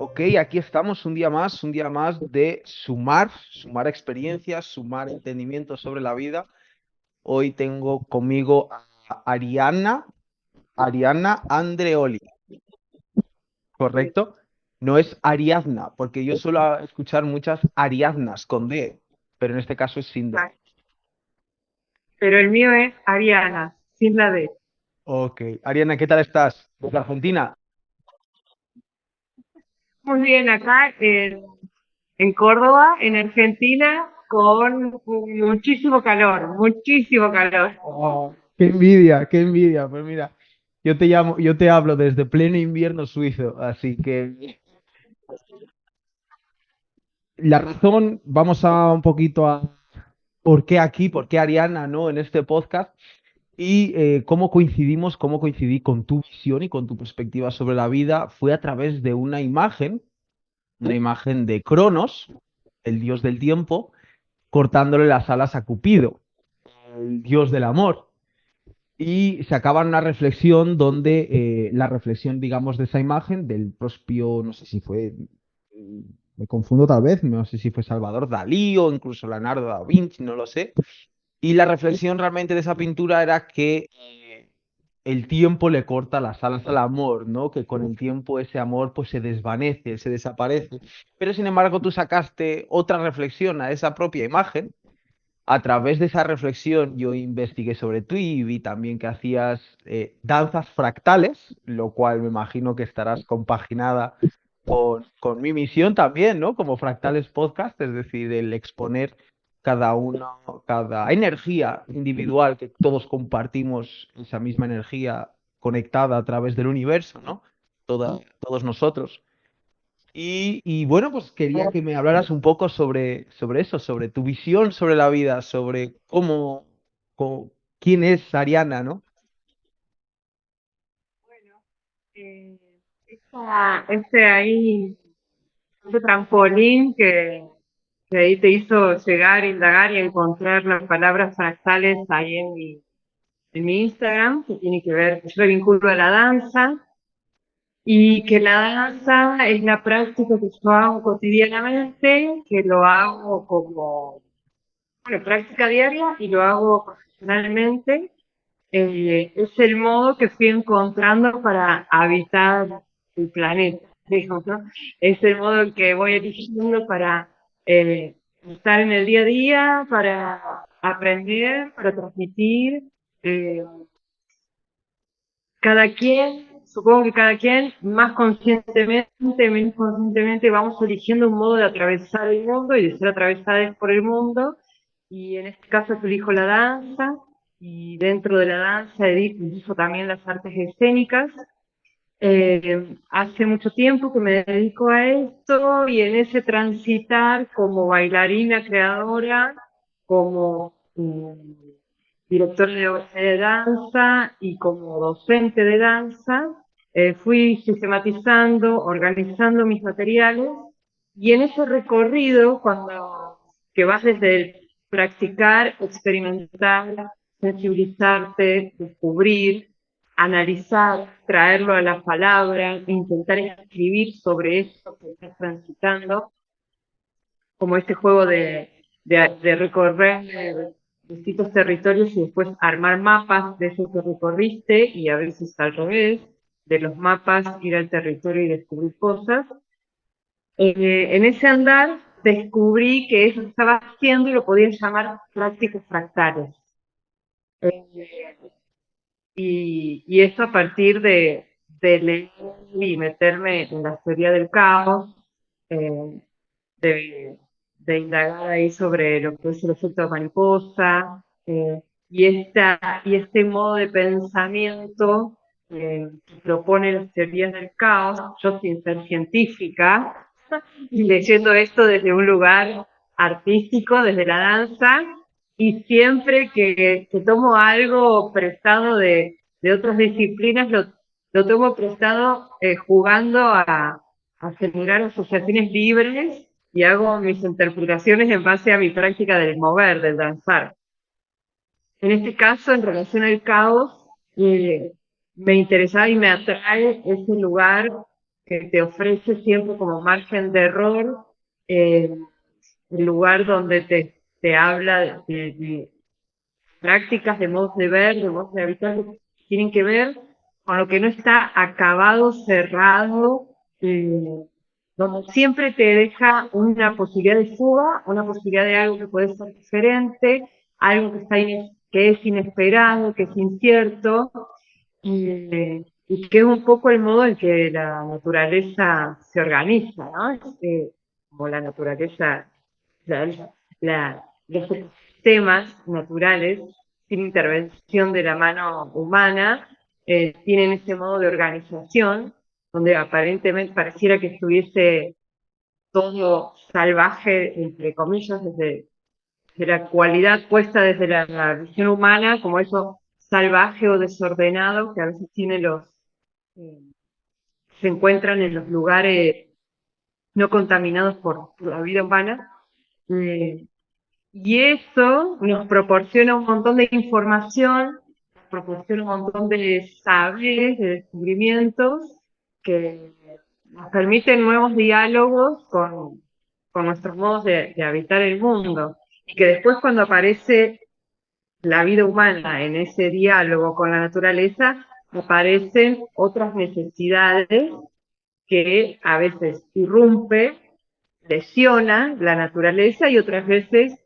Ok, aquí estamos un día más de sumar experiencias, sumar entendimiento sobre la vida. Hoy tengo conmigo a Ariana Andreoli, ¿correcto? No es Ariadna, porque yo suelo escuchar muchas Ariadnas con D, pero en este caso es sin D. Ah, pero el mío es Ariana, sin la D. Ok, Ariana, ¿qué tal estás? ¿Desde Argentina? Muy bien, acá en Córdoba, en Argentina, con muchísimo calor, muchísimo calor. Oh, qué envidia, qué envidia. Pues mira, yo te hablo desde pleno invierno suizo, así que la razón, vamos a un poquito a por qué aquí, por qué Ariana, ¿no? En este podcast y cómo coincidí con tu visión y con tu perspectiva sobre la vida fue a través de una imagen de Cronos, el dios del tiempo, cortándole las alas a Cupido, el dios del amor. Y se acaba en una reflexión donde la reflexión, digamos, de esa imagen del propio, no sé si fue, me confundo tal vez, no sé si fue Salvador Dalí o incluso Leonardo da Vinci, no lo sé. Y la reflexión realmente de esa pintura era que el tiempo le corta las alas al amor, ¿no? Que con el tiempo ese amor pues se desvanece, se desaparece. Pero sin embargo tú sacaste otra reflexión a esa propia imagen. A través de esa reflexión yo investigué sobre ti y vi también que hacías danzas fractales, lo cual me imagino que estarás compaginada con mi misión también, ¿no? Como Fractales Podcast, es decir, el exponer cada energía individual que todos compartimos esa misma energía conectada a través del universo, ¿no? Todos nosotros. Y bueno, pues quería que me hablaras un poco sobre eso, sobre tu visión sobre la vida, sobre quién es Ariana, ¿no? Eh, ese trampolín que ahí te hizo llegar, indagar y encontrar las palabras fractales ahí en mi Instagram, que tiene que ver, yo lo vinculo a la danza, y que la danza es la práctica que yo hago cotidianamente, que lo hago como práctica diaria y lo hago profesionalmente. Es el modo que fui encontrando para habitar el planeta, digamos, ¿no? Es el modo en que voy eligiendo para estar en el día a día, para aprender, para transmitir. eh, Cada quien, supongo que cada quien, más conscientemente, menos conscientemente, vamos eligiendo un modo de atravesar el mundo y de ser atravesados por el mundo. Y en este caso yo elijo la danza, y dentro de la danza elijo también las artes escénicas. Hace mucho tiempo que me dedico a esto y en ese transitar como bailarina creadora, como directora de danza y como docente de danza, fui sistematizando, organizando mis materiales y en ese recorrido, que vas desde el practicar, experimentar, sensibilizarte, descubrir, analizar, traerlo a la palabra, intentar escribir sobre eso que estás transitando, como este juego de recorrer distintos territorios y después armar mapas de eso que recorriste y a veces al revés, de los mapas ir al territorio y descubrir cosas. En ese andar descubrí que eso estaba haciendo y lo podía llamar prácticas fractales. Eh, y eso a partir de leer y meterme en la teoría del caos, eh, de, de indagar ahí sobre lo que es el efecto mariposa, y este modo de pensamiento que propone las teorías del caos, yo sin ser científica, y leyendo esto desde un lugar artístico, desde la danza, y siempre que tomo algo prestado de otras disciplinas, lo tomo prestado jugando a generar asociaciones libres y hago mis interpretaciones en base a mi práctica del mover, del danzar. En este caso, en relación al caos, me interesaba y me atrae ese lugar que te ofrece siempre como margen de error, el lugar donde te habla de prácticas, de modos de ver, de modos de habitar, que tienen que ver con lo que no está acabado, cerrado, donde siempre te deja una posibilidad de fuga, una posibilidad de algo que puede ser diferente, algo que, que es inesperado, que es incierto, y que es un poco el modo en que la naturaleza se organiza, ¿no? Como la naturaleza, los ecosistemas naturales, sin intervención de la mano humana, tienen ese modo de organización, donde aparentemente pareciera que estuviese todo salvaje, entre comillas, de la cualidad puesta desde la visión humana, como eso salvaje o desordenado que a veces tiene eh, se encuentran en los lugares no contaminados por la vida humana. Eh, y eso nos proporciona un montón de información, nos proporciona un montón de saberes, de descubrimientos que nos permiten nuevos diálogos con nuestros modos de habitar el mundo. Y que después cuando aparece la vida humana en ese diálogo con la naturaleza, aparecen otras necesidades que a veces irrumpe, lesiona la naturaleza y otras veces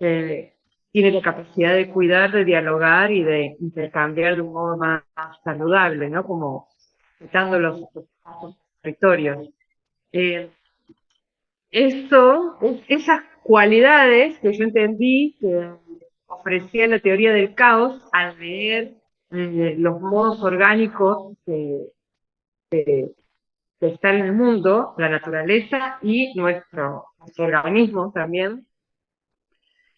eh, tiene la capacidad de cuidar, de dialogar y de intercambiar de un modo más saludable, ¿no? Como quitando los territorios. Eh, esas cualidades que yo entendí que ofrecía la teoría del caos al leer los modos orgánicos de estar en el mundo, la naturaleza y nuestro organismo también,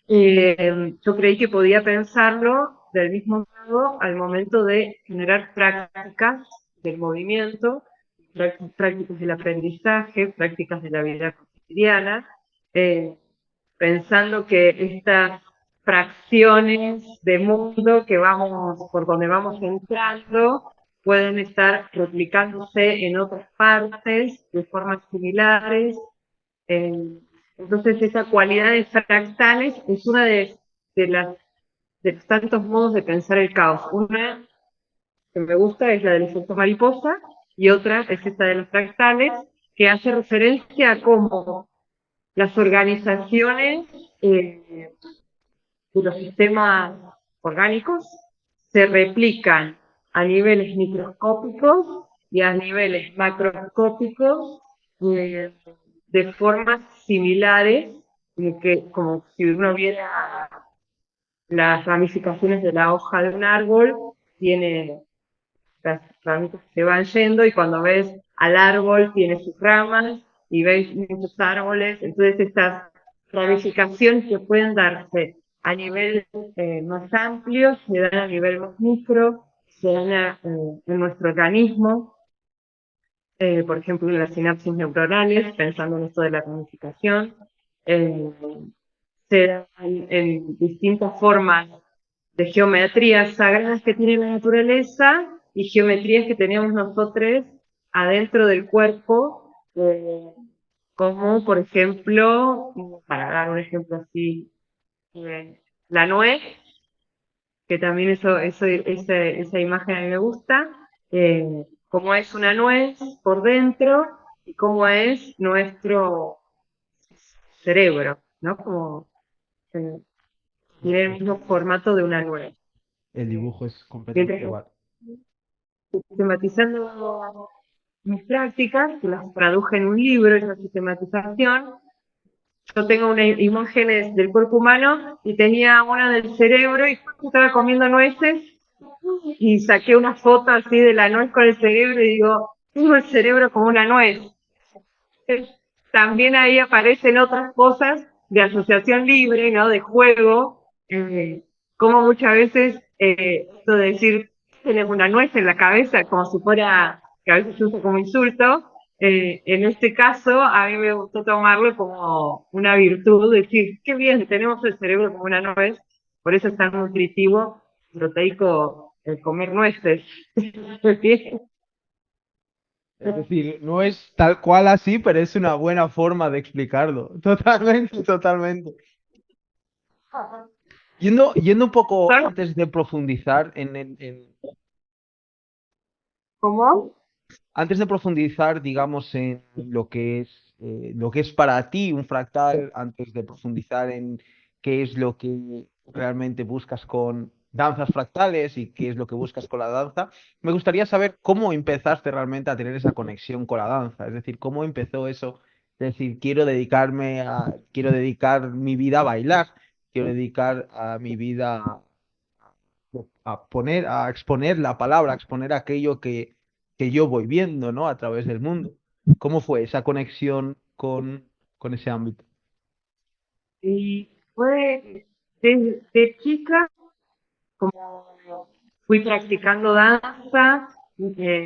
yo creí que podía pensarlo del mismo modo al momento de generar prácticas del movimiento, prácticas del aprendizaje, prácticas de la vida cotidiana, eh, pensando que estas fracciones de mundo que vamos, por donde vamos entrando, pueden estar replicándose en otras partes de formas similares. Eh, entonces, esa cualidad de fractales es una las, de los tantos modos de pensar el caos. Una que me gusta es la del efecto mariposa y otra es esta de los fractales, que hace referencia a cómo las organizaciones eh, de los sistemas orgánicos se replican a niveles microscópicos y a niveles macroscópicos eh, de formas similares, como si uno viera las ramificaciones de la hoja de un árbol, tiene las ramitas que se van yendo y cuando ves al árbol tiene sus ramas y ves muchos árboles, entonces estas ramificaciones que pueden darse a nivel más amplio, se dan a nivel más micro, se dan en nuestro organismo, por ejemplo en las sinapsis neuronales, pensando en esto de la ramificación, eh, se dan en distintas formas de geometrías sagradas que tiene la naturaleza y geometrías que tenemos nosotros adentro del cuerpo, como por ejemplo, para dar un ejemplo así, la nuez, que también esa imagen a mí me gusta, cómo es una nuez por dentro y cómo es nuestro cerebro, ¿no? Como eh, tiene el mismo formato de una nuez. El Eh, dibujo es completamente Mientras igual. sistematizando mis prácticas, que las traduje en un libro, esa sistematización, yo tengo unas imágenes del cuerpo humano y tenía una del cerebro y justo estaba comiendo nueces y saqué una foto así de la nuez con el cerebro y digo, tengo el cerebro como una nuez. También ahí aparecen otras cosas de asociación libre, ¿no? De juego, como muchas veces esto de decir, tienes una nuez en la cabeza, como si fuera, que a veces se usa como insulto, en este caso a mí me gustó tomarlo como una virtud, decir, qué bien, tenemos el cerebro como una nuez, por eso es tan nutritivo, proteico, el comer nueces. Es decir, no es tal cual así, pero es una buena forma de explicarlo. Totalmente, totalmente. Yendo un poco ¿Sabes antes de profundizar cómo? antes de profundizar, digamos, en lo que es para ti un fractal, antes de profundizar en qué es lo que realmente buscas con danzas fractales y qué es lo que buscas con la danza, me gustaría saber cómo empezaste realmente a tener esa conexión con la danza, es decir, cómo empezó eso, es decir, quiero dedicar mi vida a bailar, quiero dedicar a mi vida a exponer la palabra, a exponer aquello que yo voy viendo, ¿no? A través del mundo. ¿Cómo fue esa conexión con ese ámbito? Y fue de chica, como fui practicando danza,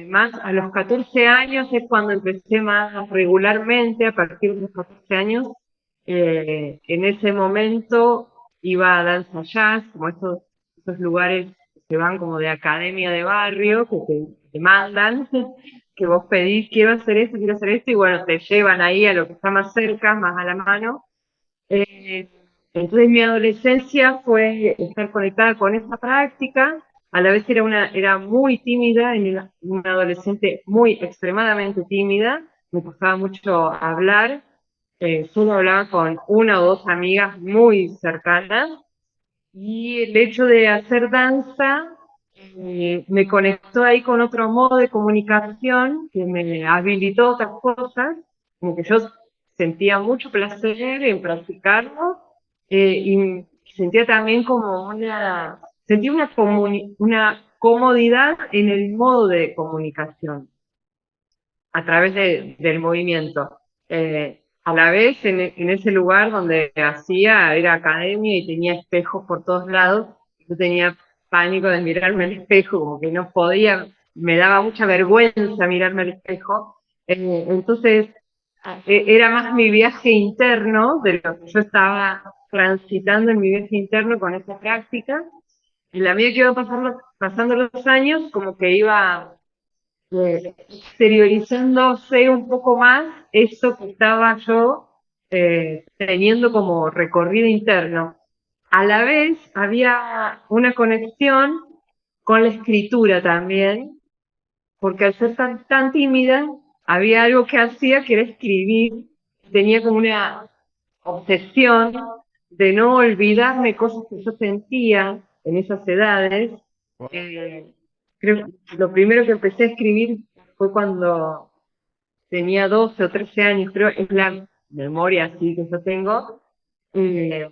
más a los 14 años es cuando empecé más regularmente, a partir de los 14 años, en ese momento iba a danza jazz, como esos lugares que se van como de academia de barrio, que te mandan, que vos pedís, quiero hacer esto, y bueno, te llevan ahí a lo que está más cerca, más a la mano. Eh, entonces mi adolescencia fue estar conectada con esa práctica, a la vez era muy tímida, una adolescente muy extremadamente tímida, me costaba mucho hablar, solo hablaba con una o dos amigas muy cercanas, y el hecho de hacer danza me conectó ahí con otro modo de comunicación que me habilitó otras cosas, como que yo sentía mucho placer en practicarlo, y sentía también como sentía una comodidad en el modo de comunicación a través del movimiento. A la vez, en ese lugar donde hacía, era academia y tenía espejos por todos lados, yo tenía pánico de mirarme al espejo, como que no podía, me daba mucha vergüenza mirarme al espejo. Entonces, era más mi viaje interno, de lo que yo estaba transitando en mi viaje interno con esa práctica. Y la medida que iban pasando los años, como que iba exteriorizándose un poco más eso que estaba yo teniendo como recorrido interno. A la vez había una conexión con la escritura también, porque al ser tan tímida, había algo que hacía que era escribir. Tenía como una obsesión de no olvidarme cosas que yo sentía en esas edades. Eh, Creo que lo primero que empecé a escribir fue cuando tenía 12 o 13 años, creo, es la memoria así que yo tengo, eh,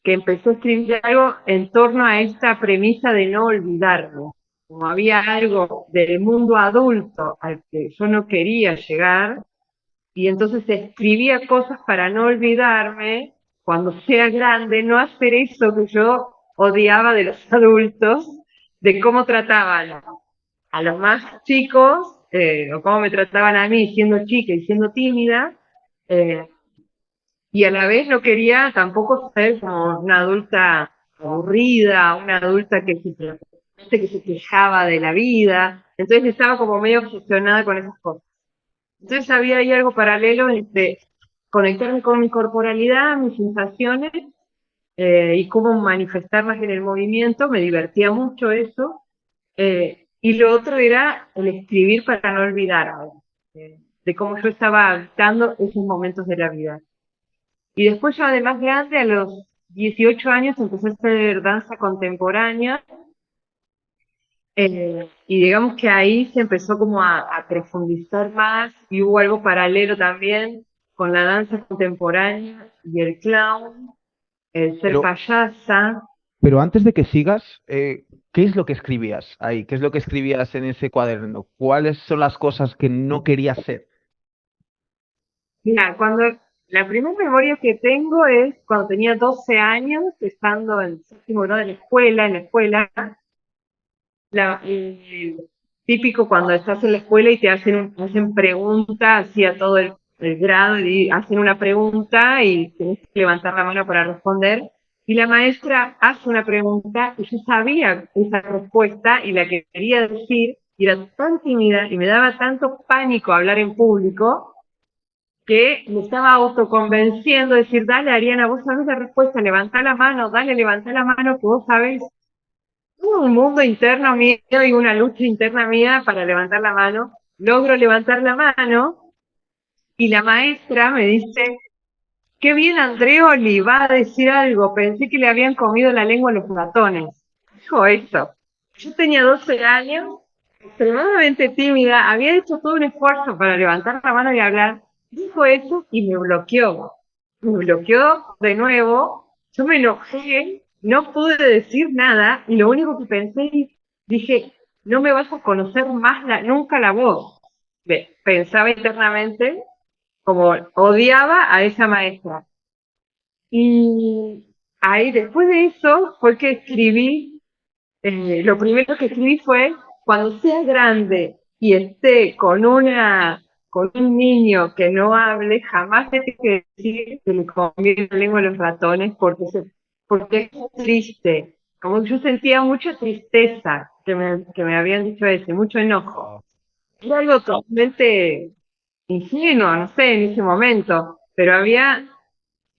que empecé a escribir algo en torno a esta premisa de no olvidarme. Como había algo del mundo adulto al que yo no quería llegar, y entonces escribía cosas para no olvidarme, cuando sea grande, no hacer eso que yo odiaba de los adultos, de cómo trataban a los más chicos, o cómo me trataban a mí siendo chica y siendo tímida, eh, y a la vez no quería tampoco ser como una adulta aburrida, una adulta que se quejaba de la vida, entonces estaba como medio obsesionada con esas cosas. Entonces había ahí algo paralelo entre conectarme con mi corporalidad, mis sensaciones, y cómo manifestarlas en el movimiento, me divertía mucho eso, y lo otro era el escribir para no olvidarme, de cómo yo estaba habitando esos momentos de la vida. Y después ya de más grande, a los 18 años, empecé a hacer danza contemporánea, y digamos que ahí se empezó como a profundizar más y hubo algo paralelo también con la danza contemporánea y el clown, el ser Pero, payasa. pero antes de que sigas, ¿qué es lo que escribías ahí? ¿Qué es lo que escribías en ese cuaderno? ¿Cuáles son las cosas que no querías ser? Mira, la primera memoria que tengo es cuando tenía 12 años, estando en séptimo grado en la escuela, típico cuando estás en la escuela y te hacen preguntas hacia todo el grado y hacen una pregunta y tienes que levantar la mano para responder. Y la maestra hace una pregunta y yo sabía esa respuesta y la que quería decir, Y era tan tímida y me daba tanto pánico hablar en público que me estaba autoconvenciendo, decir, dale Ariana, vos sabés la respuesta, levantá la mano, dale, levantá la mano que vos sabés. Un mundo interno mío y una lucha interna mía para levantar la mano. Logro levantar la mano y la maestra me dice, qué bien Andreoli, va a decir algo, pensé que le habían comido la lengua a los ratones. Dijo eso. Yo tenía 12 años, extremadamente tímida, había hecho todo un esfuerzo para levantar la mano y hablar. Dijo eso y me bloqueó. Me bloqueó de nuevo, yo me enojé, no pude decir nada y lo único que pensé, dije, no me vas a conocer más nunca la voz. Pensaba internamente como odiaba a esa maestra. Y ahí, después de eso, fue que escribí, lo primero que escribí fue, cuando sea grande y esté con un niño que no hable, jamás le tengo que decir que le conviene la lengua a los ratones porque es triste. Como que yo sentía mucha tristeza que me habían dicho eso, mucho enojo. Wow. Era algo totalmente ingenuo, no sé, en ese momento, pero había,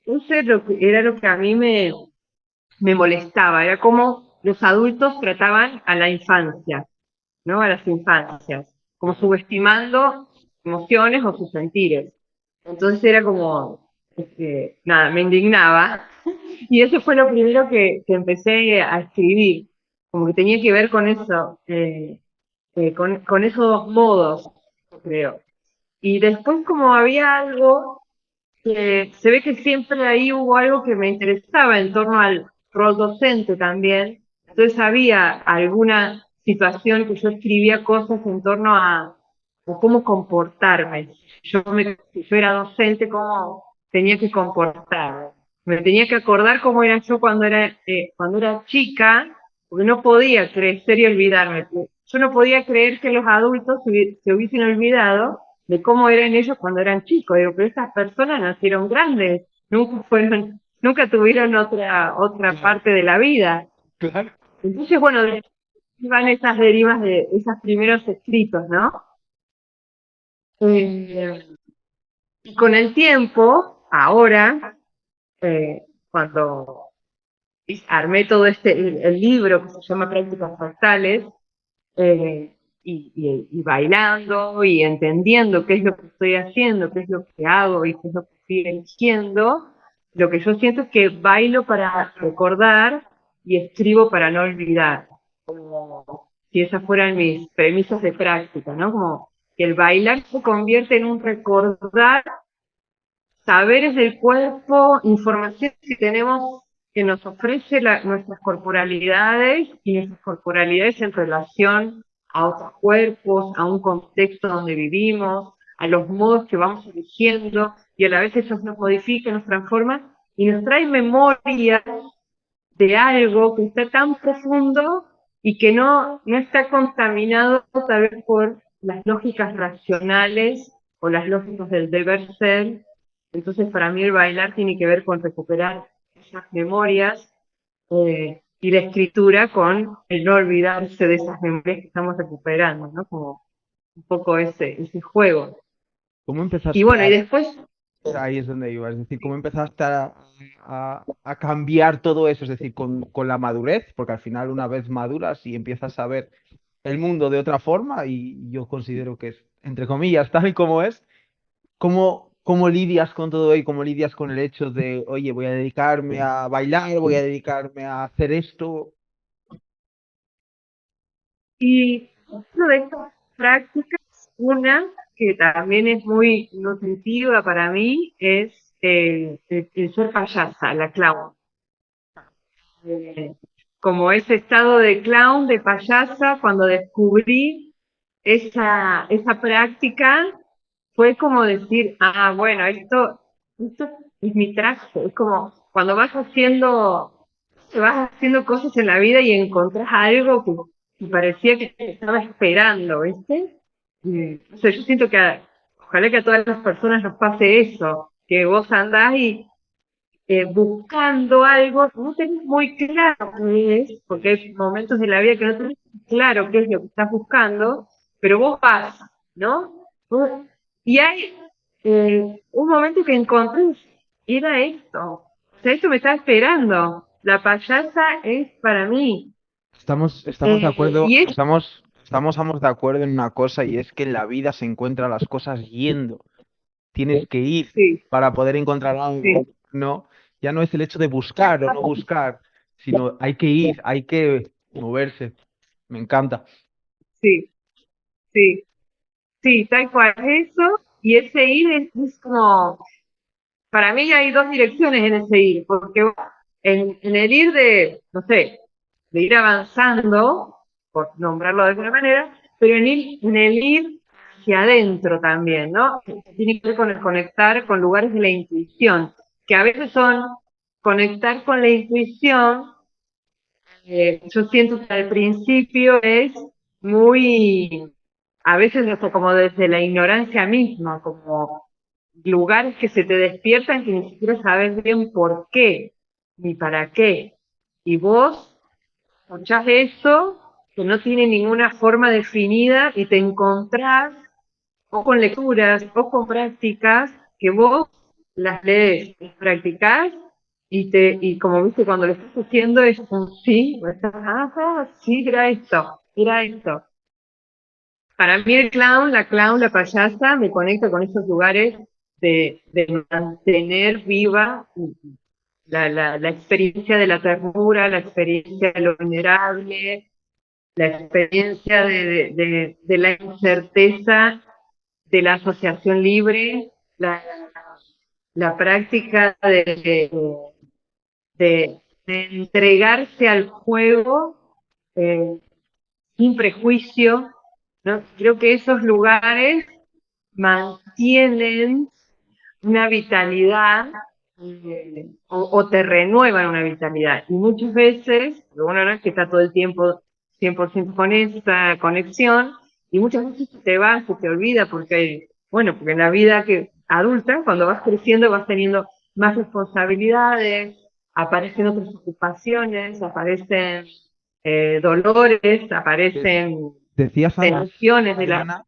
no sé, era lo que a mí me molestaba, era como los adultos trataban a la infancia, ¿no? A las infancias, como subestimando emociones o sus sentires. Entonces era como, nada, me indignaba. Y eso fue lo primero que empecé a escribir, como que tenía que ver con eso, con esos modos, creo. Y después como había algo que se ve que siempre ahí hubo algo que me interesaba en torno al rol docente también. Entonces había alguna situación que yo escribía cosas en torno a cómo comportarme. Si yo era docente, cómo tenía que comportarme. Me tenía que acordar cómo era yo cuando era chica, porque no podía crecer y olvidarme. Yo no podía creer que los adultos se hubiesen olvidado de cómo eran ellos cuando eran chicos. Digo, pero estas personas nacieron grandes, nunca tuvieron otra parte de la vida. Claro. Entonces, bueno, van esas derivas de esos primeros escritos, ¿no? Eh, y con el tiempo, ahora, cuando armé todo el libro que se llama Prácticas Fractales, y bailando y entendiendo qué es lo que estoy haciendo, qué es lo que hago y qué es lo que estoy eligiendo, lo que yo siento es que bailo para recordar y escribo para no olvidar, como si esas fueran mis premisas de práctica, ¿no? Como que el bailar se convierte en un recordar saberes del cuerpo, información que tenemos que nos ofrece nuestras corporalidades y nuestras corporalidades en relación a otros cuerpos, a un contexto donde vivimos, a los modos que vamos eligiendo y a la vez eso nos modifica, nos transforma y nos trae memoria de algo que está tan profundo y que no está contaminado tal vez por las lógicas racionales o las lógicas del deber ser. Entonces, para mí el bailar tiene que ver con recuperar esas memorias y la escritura con el no olvidarse de esas memorias que estamos recuperando, ¿no? Como un poco ese juego. ¿Cómo Y empezaste bueno, y después, ahí es donde iba, es decir, cómo empezaste a cambiar todo eso, es decir, con la madurez, porque al final una vez maduras y empiezas a ver el mundo de otra forma, y yo considero que es, entre comillas, tal y como es, ¿cómo lidias con todo y cómo lidias con el hecho de, oye, voy a dedicarme a bailar, voy a dedicarme a hacer esto? y una de estas prácticas, una que también es muy nutritiva para mí, es el ser payasa, la clown. Eh, Como ese estado de clown, de payasa, cuando descubrí esa práctica, fue como decir, ah, bueno, esto es mi traje. Es como cuando vas haciendo cosas en la vida y encontrás algo que parecía que te estaba esperando, ¿viste? O sea, yo siento que ojalá que a todas las personas nos pase eso, que vos andás buscando algo, no tenés muy claro qué es, porque hay momentos de la vida que no tenés claro qué es lo que estás buscando, pero vos vas, ¿no? Y hay un momento que encontré, y era esto. O sea, esto me estaba esperando. La payasa es para mí. Estamos de acuerdo, Y es, estamos ambos de acuerdo en una cosa y es que en la vida se encuentran las cosas yendo. Tienes que ir sí, para poder encontrar sí, algo, ¿no? Ya no es el hecho de buscar o no buscar, sino hay que ir, hay que moverse. Me encanta. sí, sí, sí, tal cual es eso. Y ese ir es como, para mí hay dos direcciones en ese ir, porque en el ir de, no sé, de ir avanzando, por nombrarlo de alguna manera, pero en el ir hacia adentro también, ¿no? Tiene que ver con el conectar con lugares de la intuición, que a veces son conectar con la intuición. Yo siento que al principio es muy, a veces hasta como desde la ignorancia misma, como lugares que se te despiertan que ni siquiera sabes bien por qué ni para qué. Y vos escuchás eso que no tiene ninguna forma definida y te encontrás o con lecturas o con prácticas que vos las lees, las practicás y como viste cuando lo estás haciendo es un sí, o estás, sí, era esto, era esto. Para mí el clown, la payasa, me conecta con esos lugares de mantener viva la experiencia de la ternura, la experiencia de lo vulnerable, la experiencia de la incerteza, de la asociación libre, la, la práctica de entregarse al juego eh, sin prejuicio, ¿no? Creo que esos lugares mantienen una vitalidad o te renuevan una vitalidad. Y muchas veces, lo bueno no es que está todo el tiempo 100% con esa conexión, y muchas veces te vas, se te olvida, porque, bueno, porque en la vida que adulta, cuando vas creciendo, vas teniendo más responsabilidades, aparecen otras ocupaciones, aparecen dolores, De- aparecen Decías antes, tensiones de la... Ariana,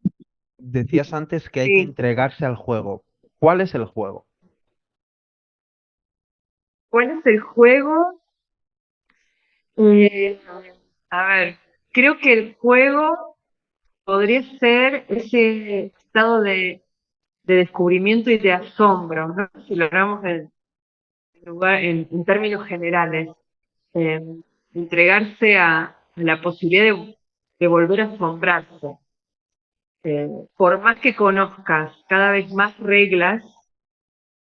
decías antes que hay que Sí. entregarse al juego. ¿Cuál es el juego? ¿Cuál es el juego? Eh, a ver, creo que el juego podría ser ese estado de descubrimiento y de asombro, ¿no? Si lo hablamos en términos generales, eh, entregarse a la posibilidad de volver a asombrarse. Por más que conozcas cada vez más reglas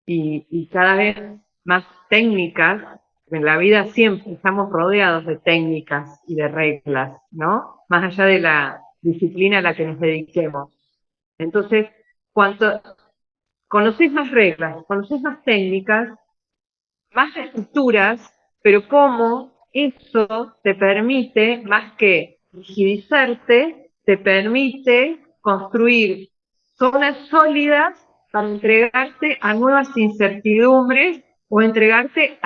y cada vez más técnicas, en la vida siempre estamos rodeados de técnicas y de reglas, ¿no? Más allá de la disciplina a la que nos dediquemos. Entonces, cuanto conoces más reglas, conoces más técnicas, más estructuras, pero cómo eso te permite, más que rigidizarte, te permite construir zonas sólidas para entregarte a nuevas incertidumbres o entregarte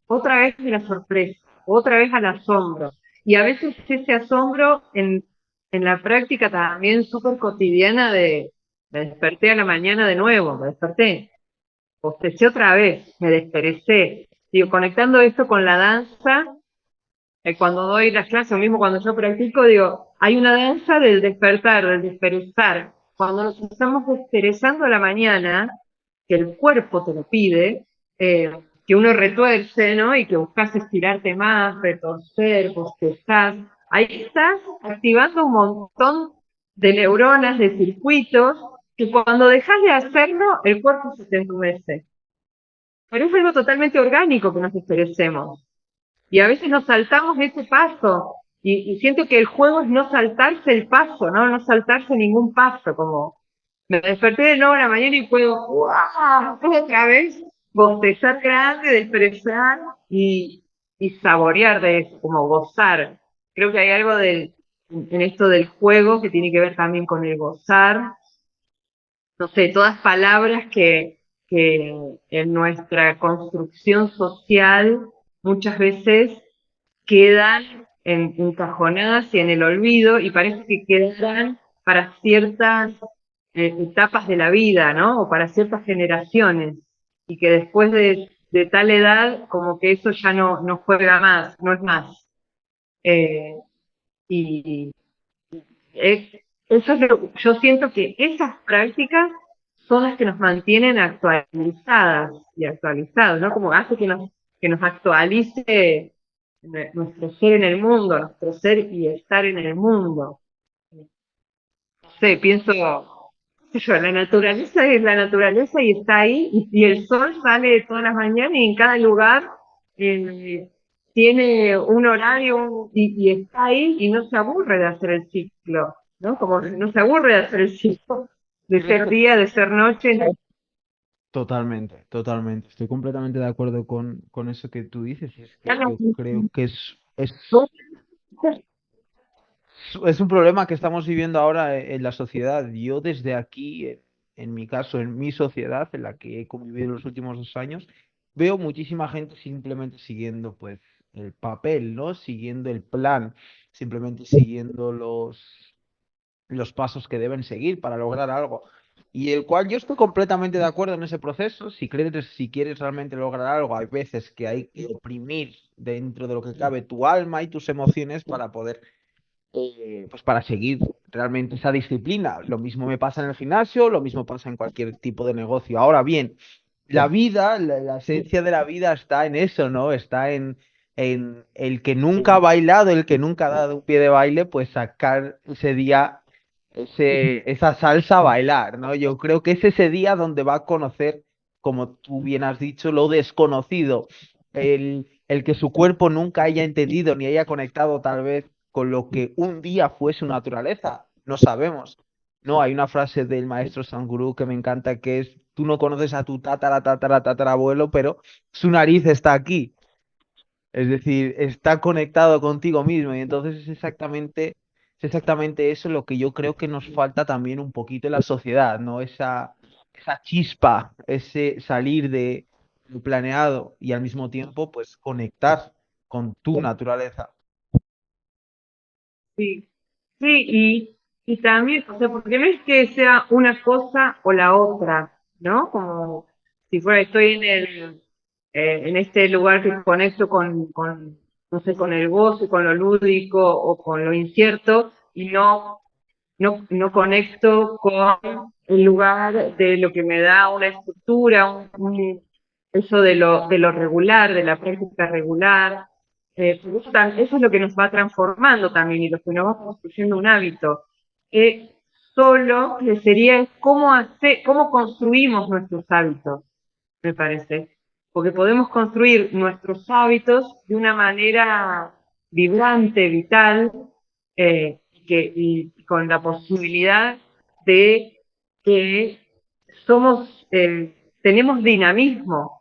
otra vez a la sorpresa, otra vez al asombro. Y a veces ese asombro en la práctica también súper cotidiana de me desperté a la mañana de nuevo, me desperté, bostecé otra vez, me desperecé. Digo, conectando esto con la danza, cuando doy las clases, o mismo cuando yo practico, digo, hay una danza del despertar, del desperezar. Cuando nos estamos desperezando a la mañana, que el cuerpo te lo pide, que uno retuerce, ¿no? Y que buscas estirarte más, retorcer, bostezar. Ahí estás activando un montón de neuronas, de circuitos, que cuando dejas de hacerlo, el cuerpo se te endurece. Pero es algo totalmente orgánico que nos desperecemos. Y a veces nos saltamos ese paso. Y siento que el juego es no saltarse el paso, ¿no? No saltarse ningún paso. Como me desperté de nuevo a la mañana y puedo, ¡guau! Otra vez bostezar grande, desperezar y saborear de eso, como gozar. Creo que hay algo en esto del juego que tiene que ver también con el gozar. No sé, todas palabras que en nuestra construcción social muchas veces quedan encajonadas y en el olvido y parece que quedarán para ciertas etapas de la vida, ¿no? O para ciertas generaciones y que después de tal edad como que eso ya no juega más, no es más. Eh, y es, eso es yo siento que esas prácticas son las que nos mantienen actualizadas y actualizados, ¿no? Como hace que nos actualice nuestro ser en el mundo, nuestro ser y estar en el mundo. No sé, pienso, qué sé yo, la naturaleza es la naturaleza y está ahí, y el sol sale todas las mañanas y en cada lugar eh, tiene un horario y está ahí y no se aburre de hacer el ciclo, ¿no? Como no se aburre de hacer el ciclo, de ser día, de ser noche. Totalmente, totalmente. Estoy completamente de acuerdo con eso que tú dices. Y es Ya que no- yo creo que es un problema que estamos viviendo ahora en la sociedad. Yo desde aquí, en mi caso, en mi sociedad, en la que he convivido los últimos 2 años, veo muchísima gente simplemente siguiendo pues el papel, ¿no? Siguiendo el plan, simplemente siguiendo los pasos que deben seguir para lograr algo. Y el cual yo estoy completamente de acuerdo en ese proceso. Si quieres realmente lograr algo, hay veces que hay que oprimir dentro de lo que cabe tu alma y tus emociones para poder, pues para seguir realmente esa disciplina. Lo mismo me pasa en el gimnasio, lo mismo pasa en cualquier tipo de negocio. Ahora bien, la vida, la esencia de la vida está en eso, ¿no? Está en el que nunca ha bailado, el que nunca ha dado un pie de baile, pues sacar ese día esa salsa a bailar, ¿no? Yo creo que es ese día donde va a conocer, como tú bien has dicho, lo desconocido, el que su cuerpo nunca haya entendido ni haya conectado tal vez con lo que un día fue su naturaleza, no sabemos. No, hay una frase del maestro Sadhguru que me encanta que es, tú no conoces a tu tatarabuelo, pero su nariz está aquí. Es decir, está conectado contigo mismo y entonces es exactamente eso lo que yo creo que nos falta también un poquito en la sociedad, ¿no? Esa chispa, ese salir de lo planeado y al mismo tiempo pues conectar con tu naturaleza. Sí, sí, y también, o sea, porque no es que sea una cosa o la otra, ¿no? Como si fuera, estoy en este lugar que conecto no sé, con el gozo, con lo lúdico o con lo incierto, y no conecto con el lugar de lo que me da una estructura, eso de lo regular, de la práctica regular. Porque eso es lo que nos va transformando también y lo que nos va construyendo un hábito. Solo que sería cómo construimos nuestros hábitos, me parece. Porque podemos construir nuestros hábitos de una manera vibrante, vital, y con la posibilidad de que tenemos dinamismo,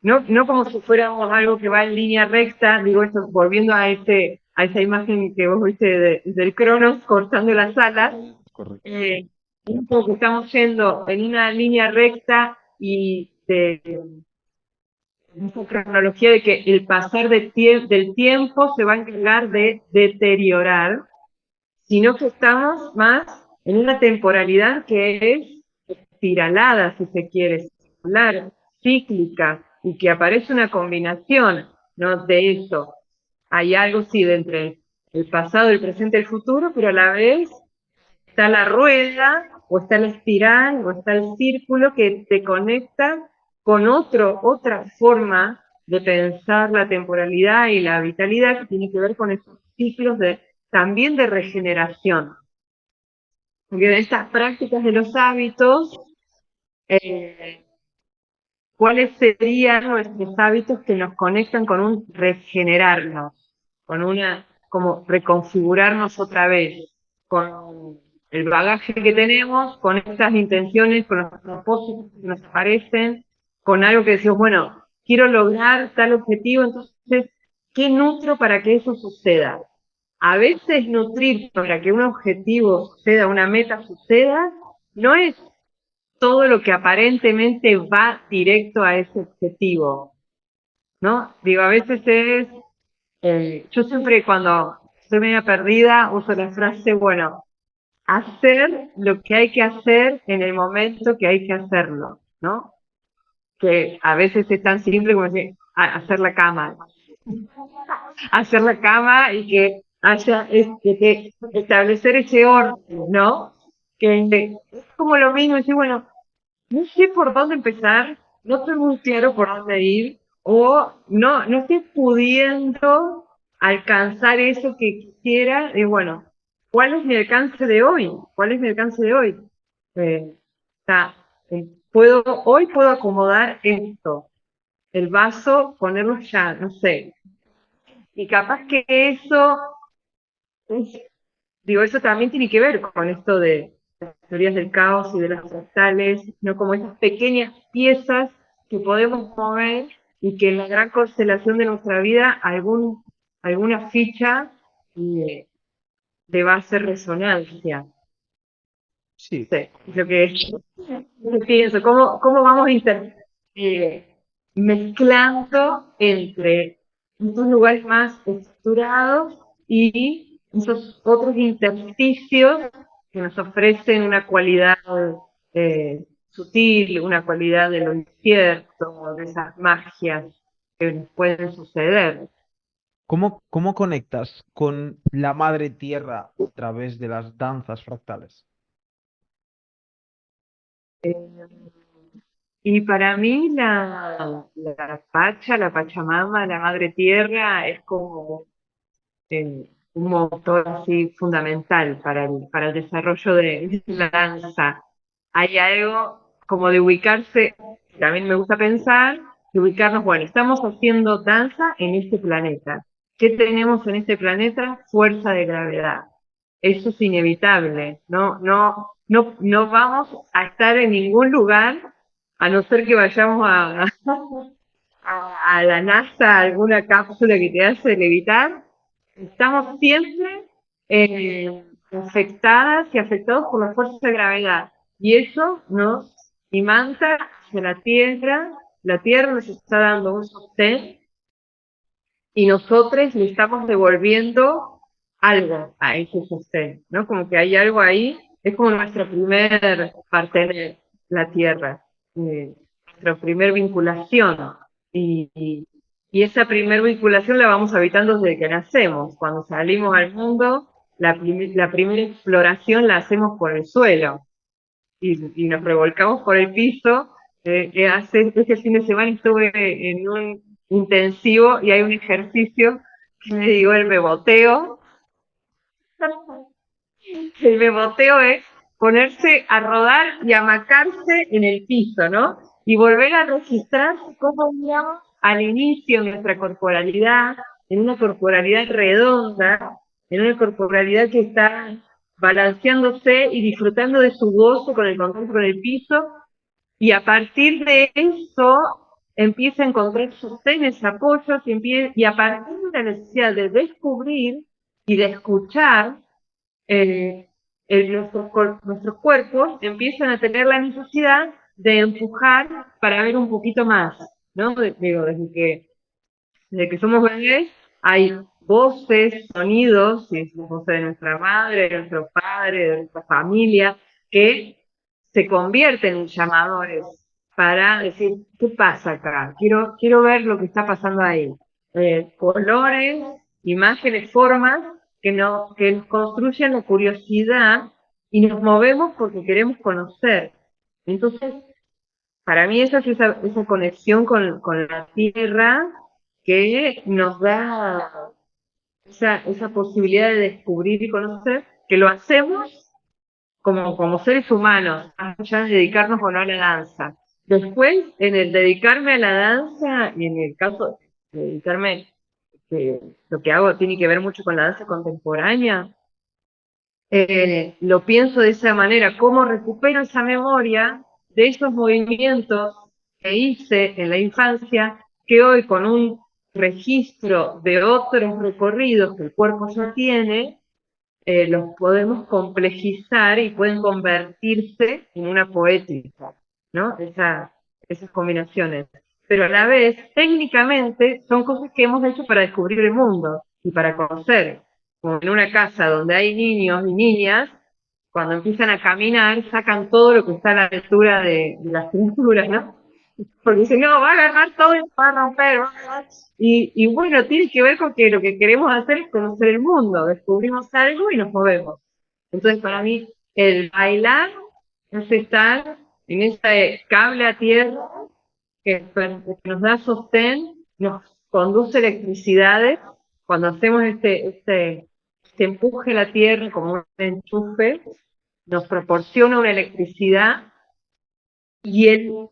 no como si fuéramos algo que va en línea recta, digo esto, volviendo a esa imagen que vos viste del Cronos cortando las alas, Correcto. un poco que estamos yendo en una línea recta y esa cronología de que el pasar del tiempo se va a encargar de deteriorar, sino que estamos más en una temporalidad que es espiralada, si se quiere, circular, cíclica, y que aparece una combinación, ¿no? De eso. Hay algo, sí, de entre el pasado, el presente y el futuro, pero a la vez está la rueda, o está la espiral, o está el círculo que te conecta con otra forma de pensar la temporalidad y la vitalidad que tiene que ver con esos ciclos también de regeneración. Porque de estas prácticas de los hábitos, eh, ¿cuáles serían nuestros hábitos que nos conectan con un regenerarnos, con como reconfigurarnos otra vez, con el bagaje que tenemos, con estas intenciones, con los propósitos que nos aparecen, con algo que decimos, bueno, quiero lograr tal objetivo, entonces, ¿qué nutro para que eso suceda? A veces nutrir para que un objetivo suceda, una meta suceda, no es todo lo que aparentemente va directo a ese objetivo, ¿no? Digo, a veces yo siempre cuando estoy media perdida uso la frase, bueno, hacer lo que hay que hacer en el momento que hay que hacerlo, ¿no? Que a veces es tan simple como decir, hacer la cama, hacer la cama y que haya que establecer ese orden, ¿no? Que es como lo mismo, decir, bueno, no sé por dónde empezar, no estoy muy claro por dónde ir, o no estoy pudiendo alcanzar eso que quisiera, y bueno, ¿cuál es mi alcance de hoy? ¿Cuál es mi alcance de hoy? O sea, hoy puedo acomodar esto, el vaso, ponerlo ya, no sé. Y capaz que digo, eso también tiene que ver con esto de las teorías del caos y de las fractales, no como esas pequeñas piezas que podemos mover y que en la gran constelación de nuestra vida alguna ficha eh, le va a hacer resonancia. No Sí, sé, es lo que pienso, cómo vamos eh, mezclando entre estos lugares más estructurados y esos otros intersticios que nos ofrecen una cualidad sutil, una cualidad de lo incierto, de esas magias que nos pueden suceder. ¿cómo conectas con la madre tierra a través de las danzas fractales? Eh, Y para mí la Pacha, la Pachamama, la Madre Tierra es como un motor así fundamental para el desarrollo de la danza. Hay algo como de ubicarse, también me gusta pensar, de ubicarnos, bueno, estamos haciendo danza en este planeta. ¿Qué tenemos en este planeta? Fuerza de gravedad. Eso es inevitable. No vamos a estar en ningún lugar a no ser que vayamos a la NASA, alguna cápsula que te hace levitar. Estamos siempre afectadas y afectados por la fuerza de gravedad. Y eso nos imanta hacia la Tierra nos está dando un sostén y nosotros le estamos devolviendo algo a ese sostén, ¿no? Como que hay algo ahí, es como nuestra primer partener, la tierra, nuestra primer vinculación. Y esa primer vinculación la vamos habitando desde que nacemos. Cuando salimos al mundo, la primera exploración la hacemos por el suelo y nos revolcamos por el piso. Este fin de semana estuve en un intensivo y hay un ejercicio que me digo el beboteo. El beboteo es ponerse a rodar y amacarse en el piso, ¿no? Y volver a registrar cómo íbamos al inicio de nuestra corporalidad, en una corporalidad redonda, en una corporalidad que está balanceándose y disfrutando de su gozo con el contacto con el piso, y a partir de eso empieza a encontrar sostenes, apoyos, y a partir de la necesidad de descubrir y de escuchar, eh, nuestros cuerpos empiezan a tener la necesidad de empujar para ver un poquito más, ¿no? Digo, desde que somos bebés hay voces, sonidos, y es la voz de nuestra madre, de nuestro padre, de nuestra familia, que se convierten en llamadores para decir, ¿qué pasa acá? Quiero ver lo que está pasando ahí. Colores, imágenes, formas que nos construyen la curiosidad y nos movemos porque queremos conocer. Entonces, para mí esa es esa conexión con la tierra que nos da esa posibilidad de descubrir y conocer, que lo hacemos como seres humanos, más allá de dedicarnos o no a la danza. Después, en el dedicarme a la danza, y en el caso de dedicarme, que lo que hago tiene que ver mucho con la danza contemporánea, lo pienso de esa manera, cómo recupero esa memoria de esos movimientos que hice en la infancia, que hoy con un registro de otros recorridos que el cuerpo ya tiene, los podemos complejizar y pueden convertirse en una poética, ¿no? Esas combinaciones. Pero a la vez, técnicamente, son cosas que hemos hecho para descubrir el mundo y para conocer. Como en una casa donde hay niños y niñas, cuando empiezan a caminar, sacan todo lo que está a la altura de las pinturas, ¿no? Porque si no, va a agarrar todo y va a romper. Y bueno, tiene que ver con que lo que queremos hacer es conocer el mundo. Descubrimos algo y nos movemos. Entonces, para mí, el bailar es estar en ese cable a tierra que nos da sostén, nos conduce electricidades. Cuando hacemos este empuje a la tierra como un enchufe, nos proporciona una electricidad y el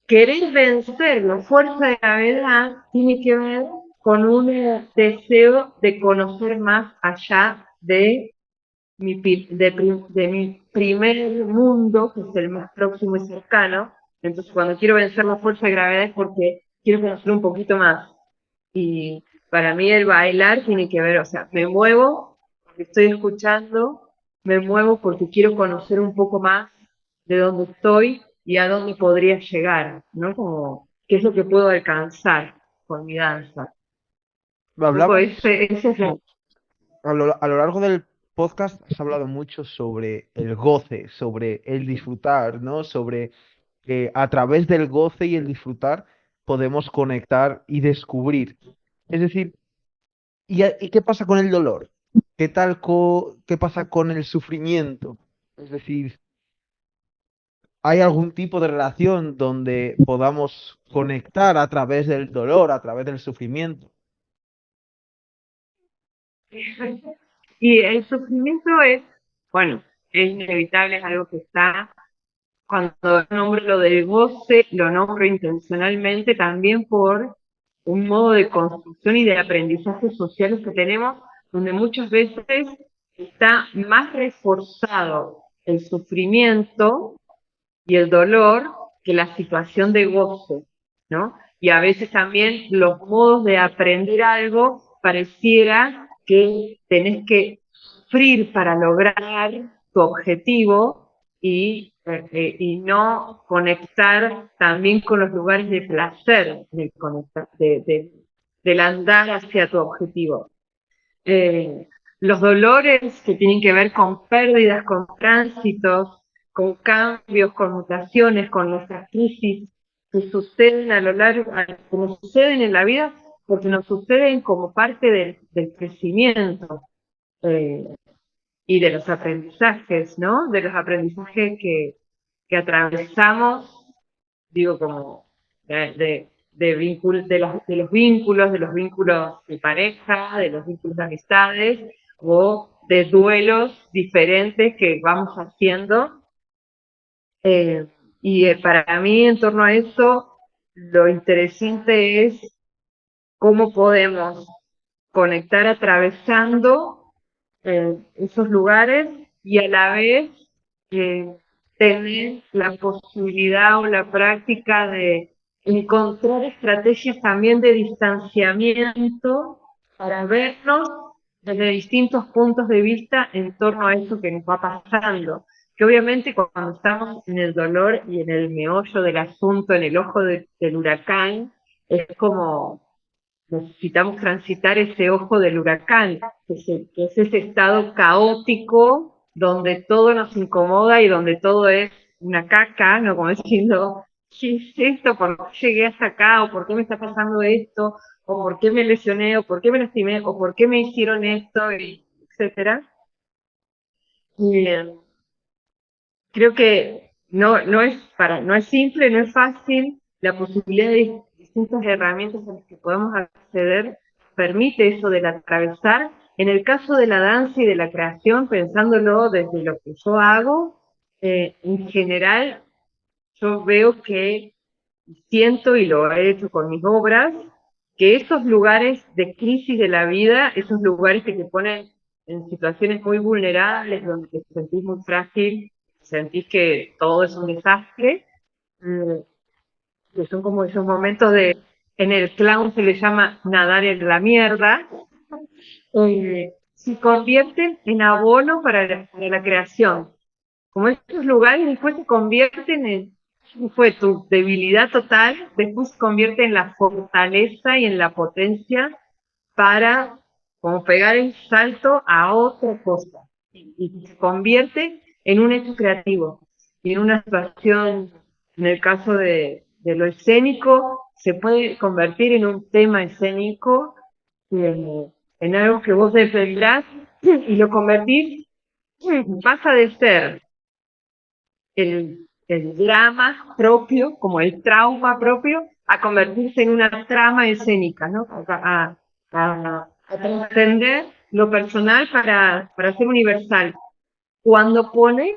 querer vencer la fuerza de gravedad tiene que ver con un deseo de conocer más allá de de mi primer mundo, que es el más próximo y cercano. Entonces, cuando quiero vencer la fuerza de gravedad es porque quiero conocer un poquito más. Y para mí el bailar tiene que ver, o sea, me muevo porque estoy escuchando, me muevo porque quiero conocer un poco más de dónde estoy y a dónde podría llegar, ¿no? Como, qué es lo que puedo alcanzar con mi danza. Un poco Hablabas, ese es el... a lo largo del podcast has hablado mucho sobre el goce, sobre el disfrutar, ¿no? Sobre que a través del goce y el disfrutar podemos conectar y descubrir. Es decir, ¿y qué pasa con el dolor? ¿Qué pasa con el sufrimiento? Es decir, ¿hay algún tipo de relación donde podamos conectar a través del dolor, a través del sufrimiento? Y el sufrimiento es, bueno, es inevitable, es algo que está. Cuando nombro lo del goce, lo nombro intencionalmente también por un modo de construcción y de aprendizaje sociales que tenemos, donde muchas veces está más reforzado el sufrimiento y el dolor que la situación de goce, ¿no? Y a veces también los modos de aprender algo pareciera que tenés que sufrir para lograr tu objetivo y no conectar también con los lugares de placer del, conectar, del andar hacia tu objetivo. Los dolores que tienen que ver con pérdidas, con tránsitos, con cambios, con mutaciones, con nuestras crisis que suceden a lo largo, que nos suceden en la vida, porque nos suceden como parte del crecimiento eh, y de los aprendizajes, ¿no? De los aprendizajes que atravesamos, digo, como de los vínculos de pareja, de los vínculos de amistades o de duelos diferentes que vamos haciendo. Eh, para mí, en torno a eso, lo interesante es cómo podemos conectar atravesando esos lugares y a la vez eh, tener la posibilidad o la práctica de encontrar estrategias también de distanciamiento para vernos desde distintos puntos de vista en torno a eso que nos va pasando. Que obviamente cuando estamos en el dolor y en el meollo del asunto, en el ojo del huracán, es como necesitamos transitar ese ojo del huracán, que es ese estado caótico donde todo nos incomoda y donde todo es una caca, ¿no? Como diciendo, ¿qué es esto? ¿Por qué llegué hasta acá? ¿O por qué me está pasando esto? ¿O por qué me lesioné? ¿O por qué me lastimé? ¿O por qué me hicieron esto? Y etcétera. Y creo que no es simple, no es fácil. La posibilidad de distintas herramientas a las que podemos acceder permite eso del atravesar. En el caso de la danza y de la creación, pensándolo desde lo que yo hago, en general yo veo que siento y lo he hecho con mis obras, que esos lugares de crisis de la vida, esos lugares que te ponen en situaciones muy vulnerables, donde te sentís muy frágil, sentís que todo es un desastre, mm, que son como esos momentos en el clown se le llama nadar en la mierda, se convierten en abono para la creación. Como estos lugares después se convierten en, fue tu debilidad total, después se convierte en la fortaleza y en la potencia para como pegar el salto a otra cosa y se convierte en un hecho creativo y en una situación, en el caso de lo escénico, se puede convertir en un tema escénico, en algo que vos defendás y lo convertís, pasa de ser el drama propio, como el trauma propio, a convertirse en una trama escénica, ¿no? A trascender lo personal para ser universal. Cuando pones